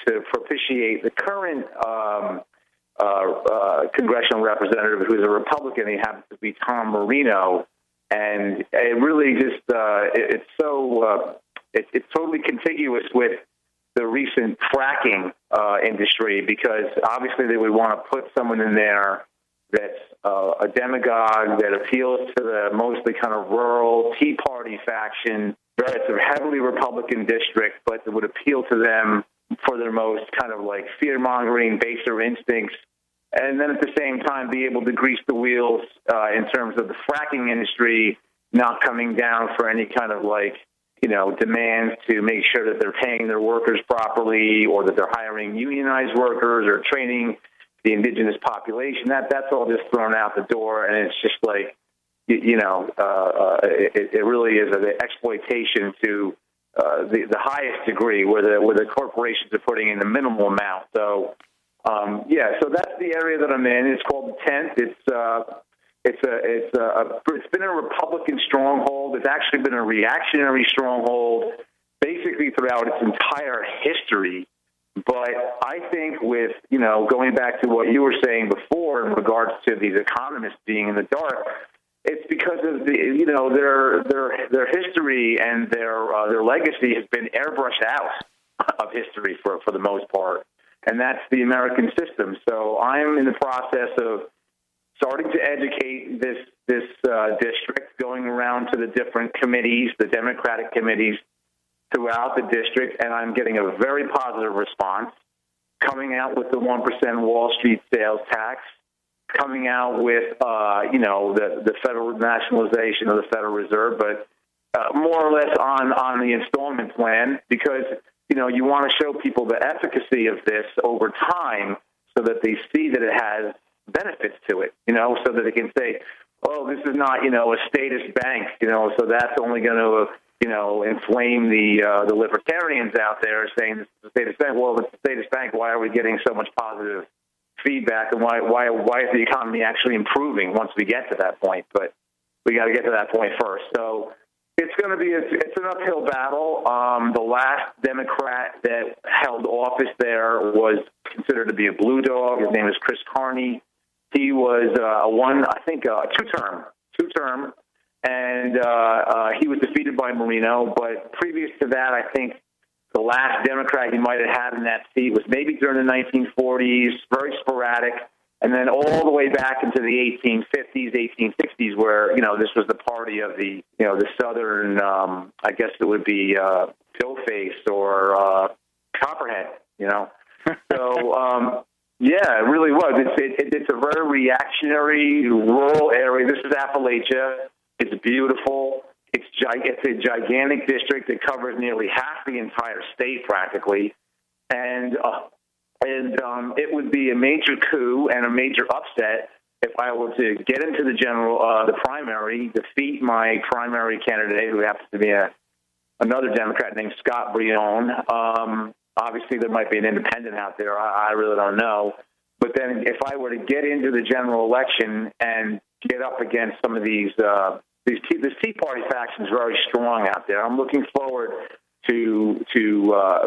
to propitiate the current congressional representative, who's a Republican. He happens to be Tom Marino. And it really just it's totally contiguous with the recent fracking industry, because obviously they would want to put someone in there that's a demagogue that appeals to the mostly kind of rural Tea Party faction. It's a heavily Republican district, but it would appeal to them for their most kind of like fear-mongering, baser instincts, and then at the same time be able to grease the wheels in terms of the fracking industry not coming down for any kind of demands to make sure that they're paying their workers properly, or that they're hiring unionized workers or training the indigenous population. That's all just thrown out the door, and it's just it really is an exploitation to the highest degree, where the corporations are putting in the minimal amount. So, so that's the area that I'm in. It's called the 10th. It's been a Republican stronghold. It's actually been a reactionary stronghold, basically throughout its entire history. But I think with, going back to what you were saying before in regards to these economists being in the dark, it's because of their history and their legacy has been airbrushed out of history for the most part, and that's the American system. So I'm in the process of starting to educate this district, going around to the different committees, the Democratic committees throughout the district, and I'm getting a very positive response, coming out with the 1% Wall Street sales tax, coming out with, the federal nationalization of the Federal Reserve, but more or less on the installment plan, because, you want to show people the efficacy of this over time so that they see that it has benefits to it, so that they can say, oh, this is not, a statist bank, so that's only going to, inflame the libertarians out there saying this is a statist bank. Well, if it's a statist bank, why are we getting so much positive feedback, and why is the economy actually improving once we get to that point? But we got to get to that point first. So it's going to be it's an uphill battle. The last Democrat that held office there was considered to be a blue dog. His name is Chris Carney. He was two-term, and he was defeated by Marino. But previous to that, I think the last Democrat he might have had in that seat was maybe during the 1940s, very sporadic, and then all the way back into the 1850s, 1860s, where, this was the party of the Southern, I guess it would be Pillface or Copperhead, So, it really was. It's a very reactionary, rural area. This is Appalachia. It's beautiful. It's a gigantic district that covers nearly half the entire state, practically, and it would be a major coup and a major upset if I were to get into the primary, defeat my primary candidate, who happens to be another Democrat named Scott Brion. Obviously, there might be an independent out there. I really don't know. But then, if I were to get into the general election and get up against some of this Tea Party faction is very strong out there. I'm looking forward to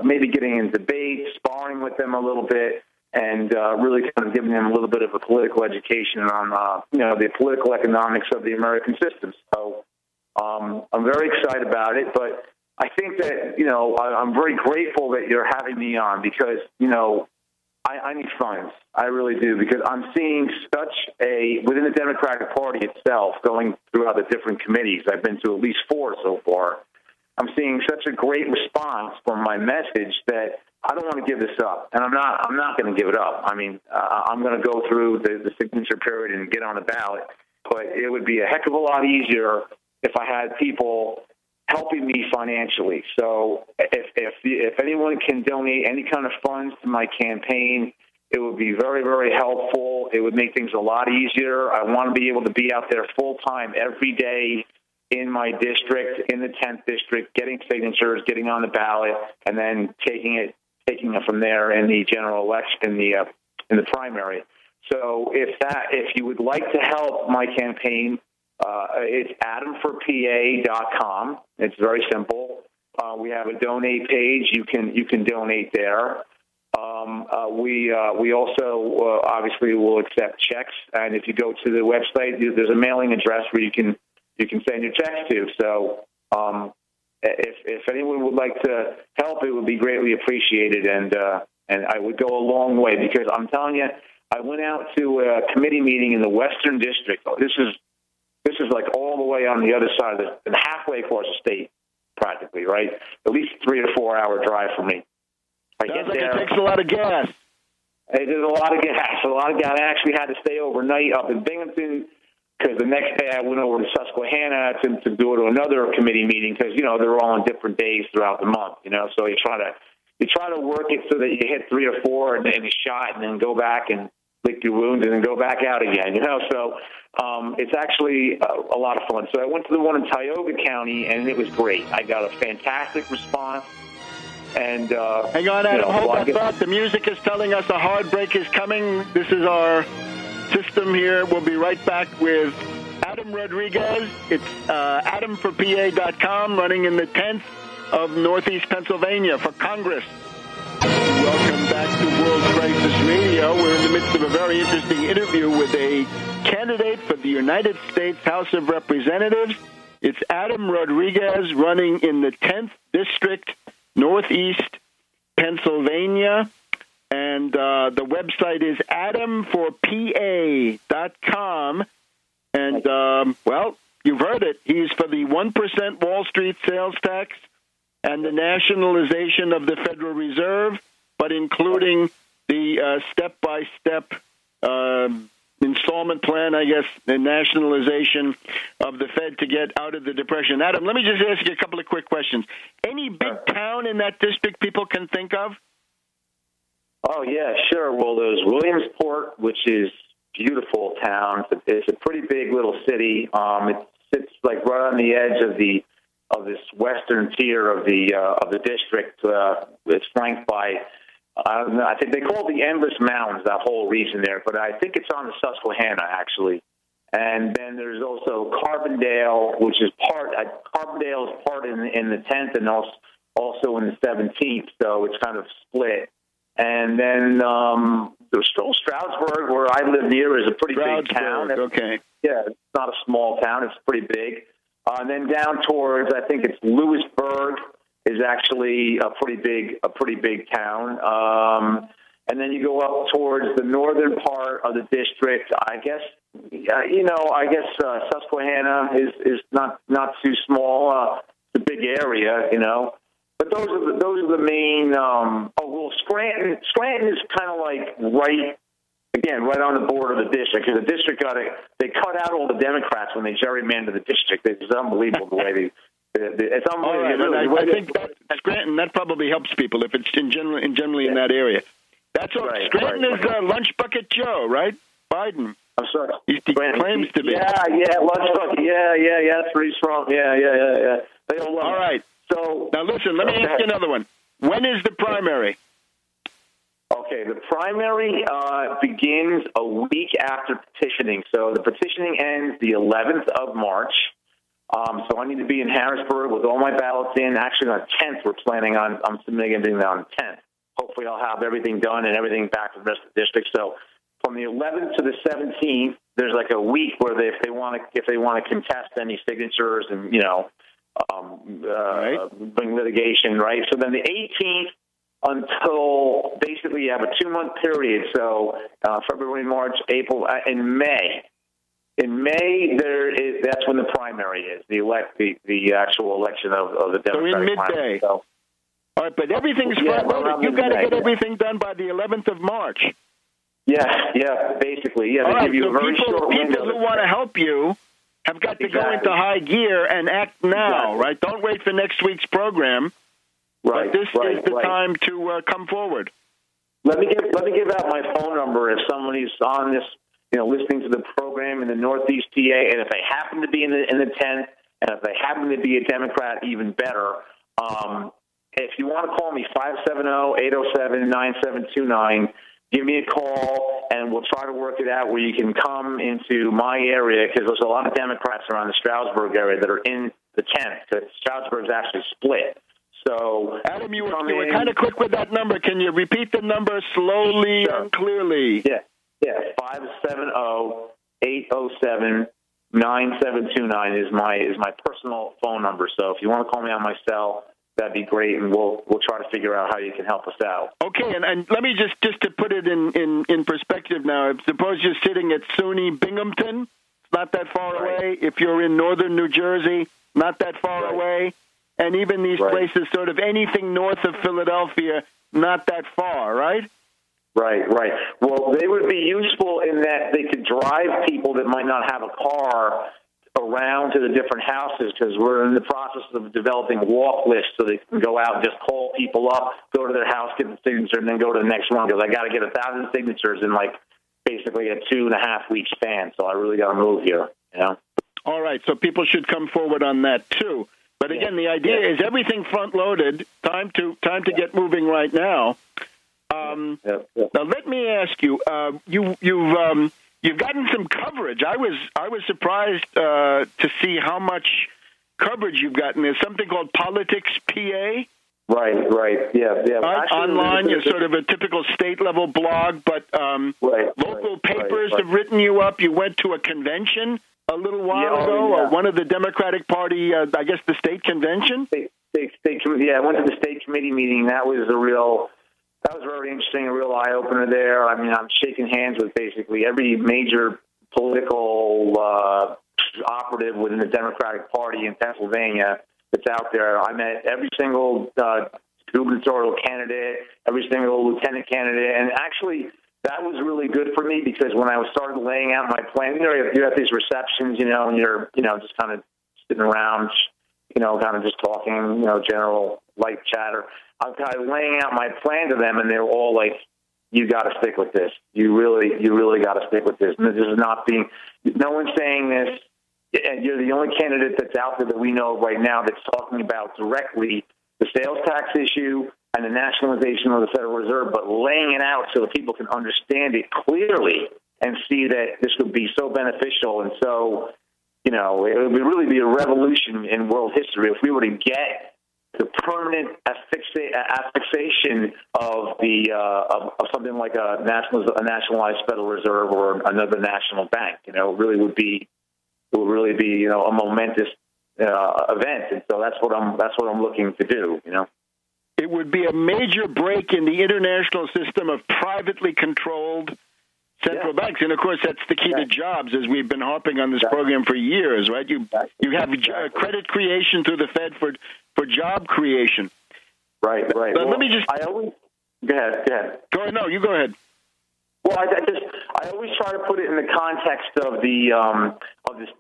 maybe getting in debate, sparring with them a little bit, and really kind of giving them a little bit of a political education on the political economics of the American system. So I'm very excited about it, but I think that I'm very grateful that you're having me on, because I need funds. I really do, because I'm seeing within the Democratic Party itself, going throughout the different committees, I've been to at least 4 so far, I'm seeing such a great response from my message that I don't want to give this up, and I'm not going to give it up. I mean, I'm going to go through the signature period and get on the ballot, but it would be a heck of a lot easier if I had people helping me financially. So if anyone can donate any kind of funds to my campaign, it would be very, very helpful. It would make things a lot easier. I want to be able to be out there full time every day in my district, in the 10th district, getting signatures, getting on the ballot, and then taking it from there in the general election, in the primary. So if you would like to help my campaign, it's adamforpa.com. It's very simple. We have a donate page. You can donate there. We also obviously will accept checks, and if you go to the website, there's a mailing address where you can send your checks to. So if anyone would like to help, it would be greatly appreciated, and I would go a long way, because I'm telling you, I went out to a committee meeting in the Western District. This is like all the way on the other side of and halfway across the state, practically, right? At least 3 or 4 hour drive for me. It takes a lot of gas. It is a lot of gas. I actually had to stay overnight up in Binghamton, because the next day I went over to Susquehanna to go to another committee meeting because, they're all on different days throughout the month, so you try to work it so that you hit 3 or 4 and then you shot and then go back and lick your wounds and then go back out again, so it's actually a lot of fun. So I went to the one in Tioga County, and it was great. I got a fantastic response. And hang on, Adam, hold that thought. The music is telling us a hard break is coming. This is our system here. We'll be right back with Adam Rodriguez. It's adamforpa.com, running in the 10th of Northeast Pennsylvania for Congress. Welcome back to World Crisis Radio. We're in the midst of a very interesting interview with a candidate for the United States House of Representatives. It's Adam Rodriguez, running in the 10th District, Northeast Pennsylvania. And the website is adamforpa.com. And, well, you've heard it. He's for the 1% Wall Street sales tax and the nationalization of the Federal Reserve, but including the step-by-step installment plan, I guess, the nationalization of the Fed to get out of the Depression. Adam, let me just ask you a couple of quick questions. Any big town in that district people can think of? Oh, yeah, sure. Well, there's Williamsport, which is a beautiful town. It's a pretty big little city. It sits like right on the edge of this western tier of the district. It's flanked by, I think they call it the Endless Mountains, that whole region there, but I think it's on the Susquehanna, actually. And then there's also Carbondale, which is Carbondale is part in the 10th and also in the 17th, so it's kind of split. And then there's still Stroudsburg, where I live near, is a pretty big town. Okay. Yeah, it's not a small town. It's pretty big. And then down towards, I think it's Lewisburg, is actually a pretty big town. And then you go up towards the northern part of the district. I guess Susquehanna is not too small. It's a big area, But those are the main. Scranton is kind of like right on the border of the district, because the district they cut out all the Democrats when they gerrymandered the district. It's unbelievable the way it's unbelievable. All right, I think Scranton, that probably helps people if it's generally in that area. That's all. Right, Scranton is Lunch Bucket Joe, right? Biden. I'm sorry. He claims to be. Yeah, Lunch Bucket. Yeah. That's where he's from. Yeah. They all love. All right. So now listen. Let me ask you another one. When is the primary? Okay, the primary begins a week after petitioning. So the petitioning ends the 11th of March. So I need to be in Harrisburg with all my ballots in. Actually, on the 10th, I'm submitting everything on the 10th. Hopefully, I'll have everything done and everything back to the rest of the district. So from the 11th to the 17th, there's like a week where if they want to contest any signatures and bring litigation, right? So then the 18th until basically you have a 2-month period. So February, March, April, and May. In May, that's when the primary is, the actual election of the Democratic Party. So in midday. So, all right, but everything's front-loaded. You've got to get everything done by the 11th of March. Yeah, basically. Yeah, they give you a very short window. People who want to help you have got to go into high gear and act now, right? Don't wait for next week's program. Right. But this is the time to come forward. Let me give out my phone number if somebody's on this, listening to the program in the Northeast PA, and if they happen to be in the 10th, and if they happen to be a Democrat, even better. If you want to call me, 570-807-9729. Give me a call, and we'll try to work it out where you can come into my area, because there's a lot of Democrats around the Stroudsburg area that are in the 10th. Because Stroudsburg's actually split. So, Adam, you were kind of quick with that number. Can you repeat the number slowly and clearly? Yeah. 570-807-9729 is my personal phone number. So if you want to call me on my cell, that'd be great, and we'll try to figure out how you can help us out. Okay, and let me just to put it in perspective now. Suppose you're sitting at SUNY Binghamton. It's not that far away. If you're in northern New Jersey, not that far away. And even these places, sort of anything north of Philadelphia, not that far, right? Right. Well, they would be useful in that they could drive people that might not have a car around to the different houses, because we're in the process of developing walk lists so they can go out and just call people up, go to their house, get the signature, and then go to the next one, because I got to get 1,000 signatures in like basically a 2.5 week span. So I really got to move here, you know. All right, so people should come forward on that too. But again, the idea is everything front loaded. Time to get moving right now. Now let me ask you. You've gotten some coverage. I was surprised to see how much coverage you've gotten. There's something called Politics PA. Right. Yeah. Actually, online, you're sort of a typical state-level blog, but local papers have written you up. You went to a convention a little while ago, or one of the Democratic Party, I guess the state convention? I went to the state committee meeting. That was very interesting, a real eye-opener there. I mean, I'm shaking hands with basically every major political operative within the Democratic Party in Pennsylvania that's out there. I met every single gubernatorial candidate, every single lieutenant candidate, and actually that was really good for me, because when I started laying out my plan, you have these receptions, and you're, just kind of sitting around, kind of just talking, general light chatter. I'm kind of laying out my plan to them, and they're all like, "You got to stick with this. You really got to stick with this. And this is not being. No one's saying this. And you're the only candidate that's out there that we know right now that's talking about directly the sales tax issue and the nationalization of the Federal Reserve, but laying it out so that people can understand it clearly and see that this would be so beneficial. And so, it would really be a revolution in world history if we were to get the permanent affixation of of something like a nationalized Federal Reserve or another national bank. It would really be a momentous event, and so that's what I'm looking to do. It would be a major break in the international system of privately controlled central banks, and of course that's the key to jobs, as we've been harping on this program for years, right? You have credit creation through the Fed for job creation. Right. But let me just. Go ahead. Go ahead. No, you go ahead. Well, I always try to put it in the context of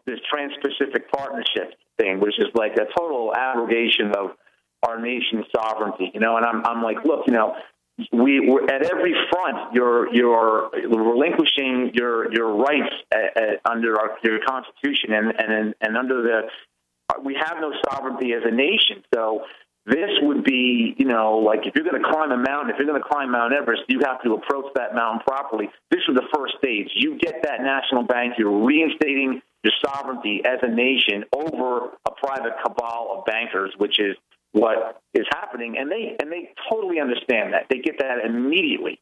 this Trans-Pacific Partnership thing, which is like a total abrogation of our nation's sovereignty, and I'm like, look, we're at every front. You're relinquishing your rights under your Constitution, and under we have no sovereignty as a nation. So this would be, like if you're going to climb a mountain, if you're going to climb Mount Everest, you have to approach that mountain properly. This is the first stage. You get that national bank. You're reinstating your sovereignty as a nation over a private cabal of bankers, which is what is happening, and they totally understand that. They get that immediately.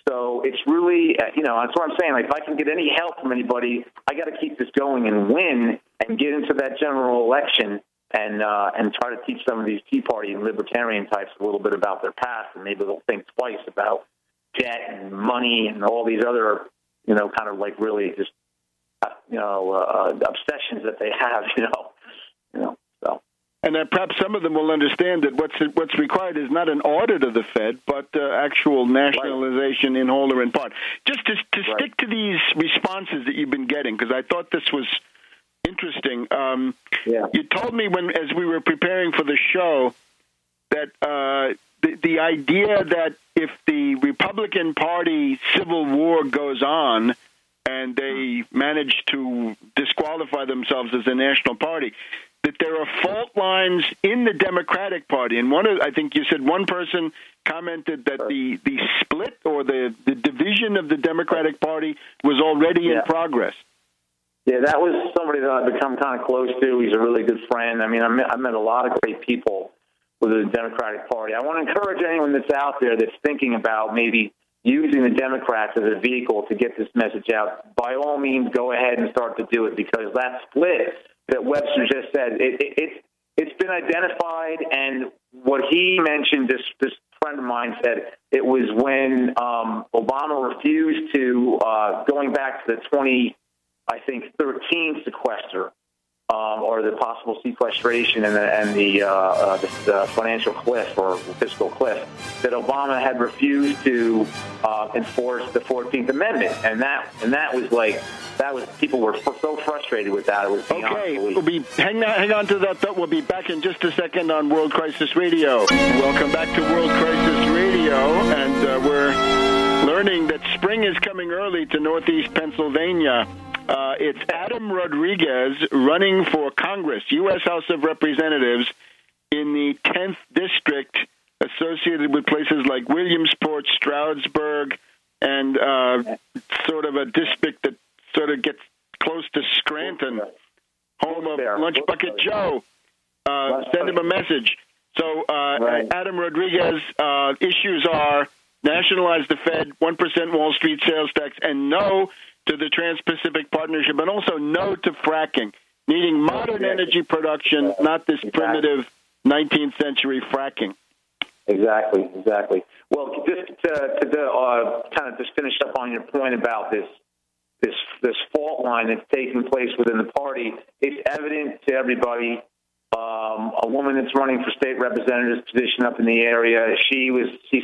So it's really, that's what I'm saying. Like, if I can get any help from anybody, I got to keep this going and win and get into that general election and try to teach some of these Tea Party and Libertarian types a little bit about their past, and maybe they'll think twice about debt and money and all these other, kind of like really just, obsessions that they have, so. And that perhaps some of them will understand that what's required is not an audit of the Fed, but actual nationalization in whole or in part. Just to stick to these responses that you've been getting, because I thought this was interesting. You told me as we were preparing for the show that the idea that if the Republican Party civil war goes on and they manage to disqualify themselves as a national party, that there are fault lines in the Democratic Party. And I think you said one person commented that the split or the division of the Democratic Party was already in progress. Yeah, that was somebody that I've become kind of close to. He's a really good friend. I mean, I met a lot of great people with the Democratic Party. I want to encourage anyone that's out there that's thinking about maybe using the Democrats as a vehicle to get this message out. By all means, go ahead and start to do it, because that split that Webster just said, it's been identified, and what he mentioned, this friend of mine said, it was when Obama refused to, going back to the 2013 sequester or the possible sequestration and the financial cliff or fiscal cliff, that Obama had refused to enforce the 14th Amendment, and that was people were so frustrated with that. It was okay. We'll be hang on to that thought. We'll be back in just a second on World Crisis Radio. Welcome back to World Crisis Radio, and we're learning that spring is coming early to Northeast Pennsylvania. It's Adam Rodriguez running for Congress, U.S. House of Representatives, in the 10th District, associated with places like Williamsport, Stroudsburg, and sort of a district that sort of gets close to Scranton, home of Lunch Bucket Joe. Send him a message. So Adam Rodriguez, issues are nationalize the Fed, 1% Wall Street sales tax, and no to the Trans-Pacific Partnership, and also no to fracking, needing modern energy production, not this primitive 19th century fracking. Exactly. Well, just to kind of just finish up on your point about this fault line that's taking place within the party, it's evident to everybody. A woman that's running for state representative's position up in the area, she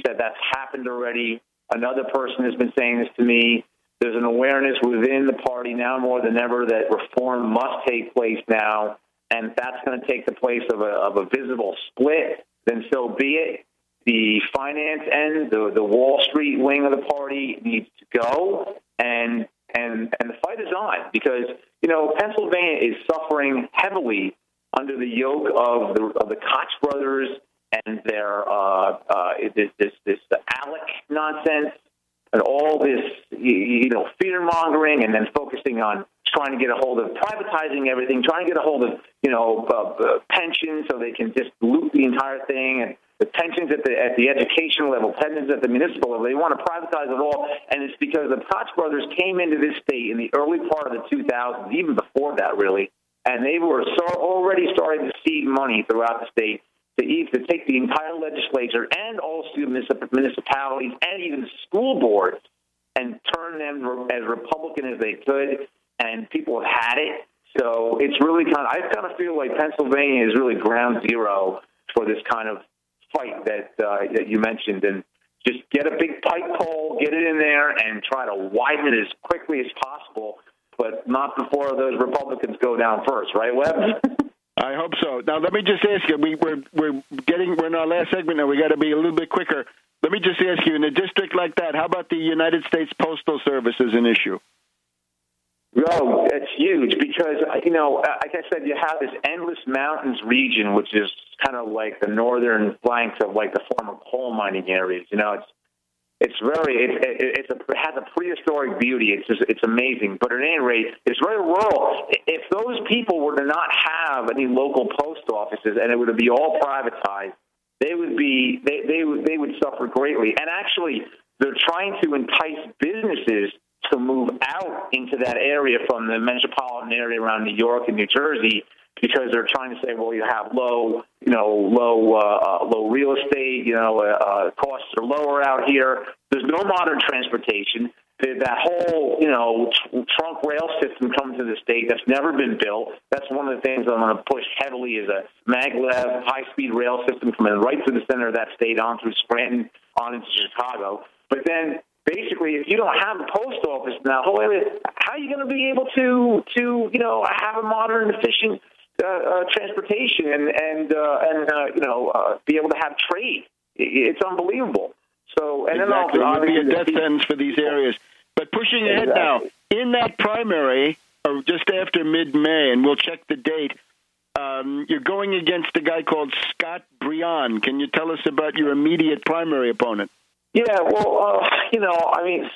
said that's happened already. Another person has been saying this to me. There's an awareness within the party now more than ever that reform must take place now, and if that's going to take the place of a visible split, then so be it. The finance end, the Wall Street wing of the party needs to go, and the fight is on because Pennsylvania is suffering heavily under the yoke of the Koch brothers and their this ALEC nonsense. And all this, fear-mongering, and then focusing on trying to get a hold of privatizing everything, trying to get a hold of, pensions so they can just loot the entire thing, and the pensions at the education level, pensions at the municipal level. They want to privatize it all, and it's because the Koch brothers came into this state in the early part of the 2000s, even before that, really, and they were already starting to seed money throughout the state to take the entire legislature and all municipalities and even school boards and turn them as Republican as they could, and people have had it. So it's really I kind of feel like Pennsylvania is really ground zero for this kind of fight that you mentioned, and just get a big pike pole, get it in there, and try to widen it as quickly as possible, but not before those Republicans go down first, right, Webb? I hope so. Now, let me just ask you, we're in our last segment now. We got to be a little bit quicker. Let me just ask you, in a district like that, how about the United States Postal Service as an issue? Oh, it's huge because, like I said, you have this endless mountains region, which is kind of like the northern flanks of like the former coal mining areas. It has a prehistoric beauty. It's amazing. But at any rate, it's very rural. If those people were to not have any local post offices and it would be all privatized, they would suffer greatly. And actually, they're trying to entice businesses to move out into that area from the metropolitan area around New York and New Jersey, because they're trying to say, well, you have low real estate, costs are lower out here. There's no modern transportation. That whole, trunk rail system comes to the state that's never been built. That's one of the things I'm going to push heavily is a maglev high-speed rail system coming right through the center of that state on through Scranton on into Chicago. But then basically, if you don't have a post office in that whole area, how are you going to be able to have a modern, efficient transportation and be able to have trade? It's unbelievable. So, and exactly. then it would be a death sentence for these areas. But pushing ahead now, in that primary, or just after mid-May, and we'll check the date, you're going against a guy called Scott Breon. Can you tell us about your immediate primary opponent? Yeah, well,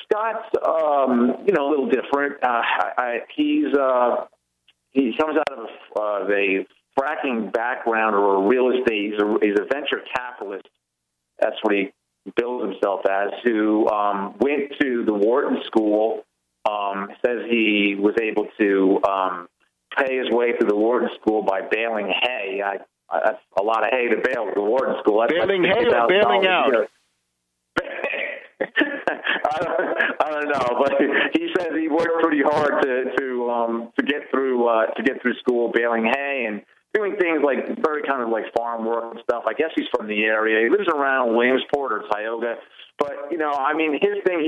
Scott's, a little different. He comes out of a fracking background or a real estate. He's a venture capitalist. That's what he bills himself as, who went to the Wharton School, says he was able to pay his way through the Wharton School by baling hay. That's a lot of hay to bale at the Wharton School. That's bailing hay or bailing out? I don't know, but he says he worked pretty hard to to get through school, baling hay and doing things like very kind of like farm work and stuff. I guess he's from the area. He lives around Williamsport or Tioga. But, I mean, his thing,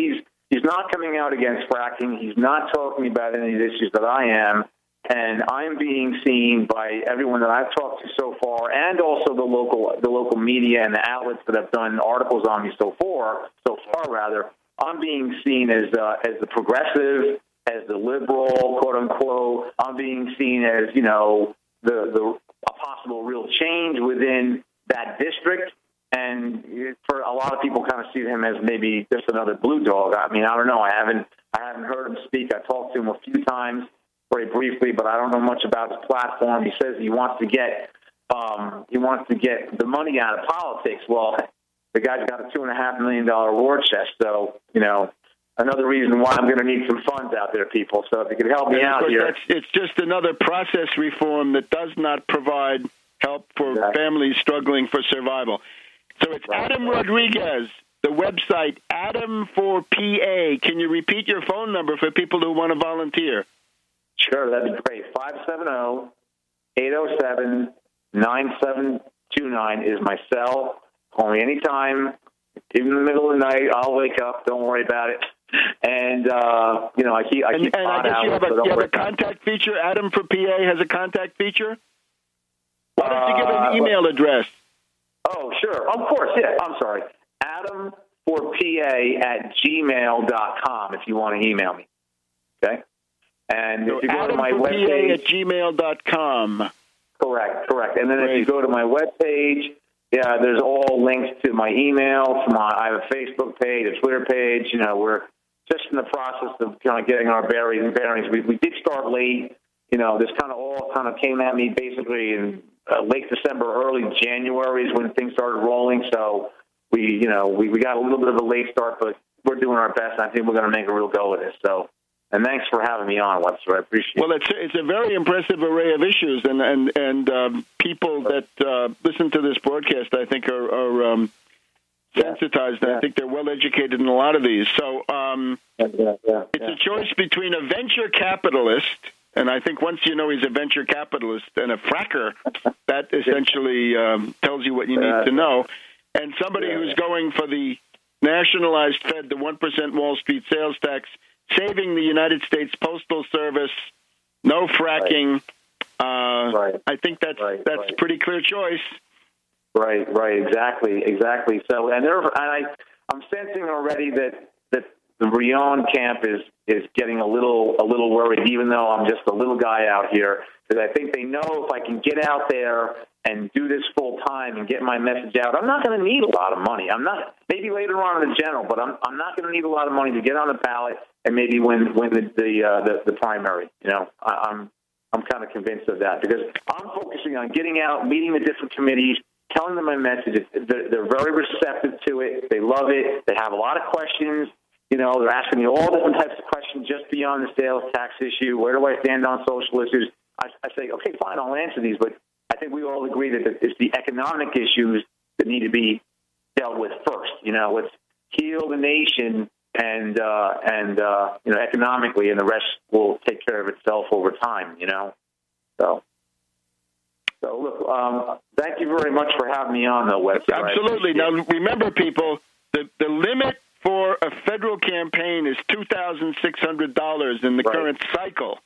he's not coming out against fracking. He's not talking about any of the issues that I am. And I'm being seen by everyone that I've talked to so far, and also the local media and the outlets that have done articles on me so far. I'm being seen as the progressive, as the liberal, quote unquote. I'm being seen as a possible real change within that district. And for a lot of people, kind of see him as maybe just another blue dog. I mean, I don't know. I haven't heard him speak. I talked to him a few times, very briefly, but I don't know much about his platform. He says he wants to get the money out of politics. Well, the guy's got a $2.5 million war chest, so another reason why I'm going to need some funds out there, people. So if you could help me out here, it's just another process reform that does not provide help for families struggling for survival. So it's Adam Rodriguez. The website, Adam for PA. Can you repeat your phone number for people who want to volunteer? Sure, that'd be great. 570-807-9729 is my cell. Call me anytime, even in the middle of the night. I'll wake up. Don't worry about it. And I keep. And I guess you have a contact feature. Adam for PA has a contact feature. Why don't you give an email address? Oh, sure. Of course. Yeah. I'm sorry. AdamForPA@gmail.com. If you want to email me. Okay. And so if you go to my webpage, at gmail.com. Correct. And then if you go to my webpage, there's all links to my email. I have a Facebook page, a Twitter page. We're just in the process of kind of getting our bearings. We did start late. This kind of all came at me basically in late December, early January is when things started rolling. So we got a little bit of a late start, but we're doing our best. I think we're going to make a real go of this. So. And thanks for having me on, Webster. I appreciate it. Well, it's a very impressive array of issues, and people that listen to this broadcast, I think, are sensitized. And I think they're well educated in a lot of these. So it's a choice between a venture capitalist, and I think once you know he's a venture capitalist, and a fracker, that essentially tells you what you need to know, and somebody who's going for the nationalized Fed, the 1% Wall Street sales tax, saving the United States Postal Service, no fracking. I think that's a pretty clear choice. Right, exactly. So, I'm sensing already that the Rion camp is getting a little worried, even though I'm just a little guy out here, because I think they know if I can get out there and do this full time and get my message out, I'm not going to need a lot of money. I'm not, maybe later on in the general, but I'm not going to need a lot of money to get on the ballot and maybe win the primary. I'm kind of convinced of that, because I'm focusing on getting out, meeting the different committees, telling them my message. They're very receptive to it. They love it. They have a lot of questions. They're asking me all different types of questions just beyond the sales tax issue. Where do I stand on social issues? I say, okay, fine, I'll answer these, but I think we all agree that it's the economic issues that need to be dealt with first. Let's heal the nation and economically, and the rest will take care of itself over time. So look, thank you very much for having me on, though, Webster. Absolutely. Now, remember, people, the limit for a federal campaign is $2,600 in the current cycle.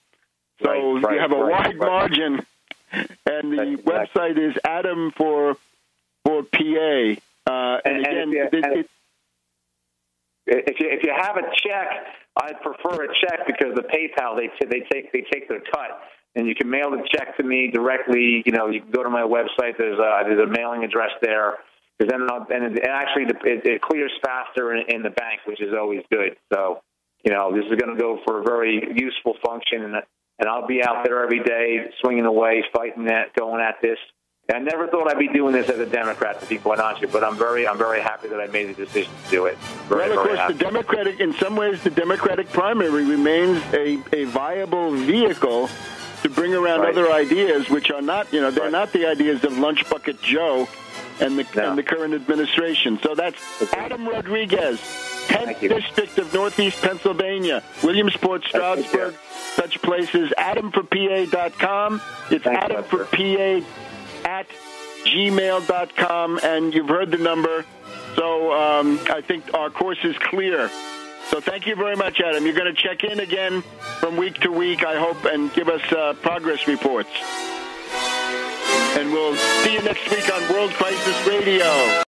So you have a wide margin, and the website is Adam for PA. If you have a check, I'd prefer a check, because the PayPal they take their cut, and you can mail the check to me directly. You can go to my website. There's a mailing address there. Because it clears faster in the bank, which is always good. So, this is going to go for a very useful function, and I'll be out there every day, swinging away, fighting that, going at this. And I never thought I'd be doing this as a Democrat, to be quite honest with you, but I'm very happy that I made the decision to do it. Well, of course, in some ways, the Democratic primary remains a viable vehicle to bring around other ideas, which are not, they're not the ideas of Lunch Bucket Joe and the current administration. So that's Adam Rodriguez, 10th District of Northeast Pennsylvania. Williamsport, Stroudsburg, such places. AdamforPA.com. It's AdamforPA@gmail.com, and you've heard the number. So I think our course is clear. So thank you very much, Adam. You're going to check in again from week to week, I hope, and give us progress reports. And we'll see you next week on World Crisis Radio.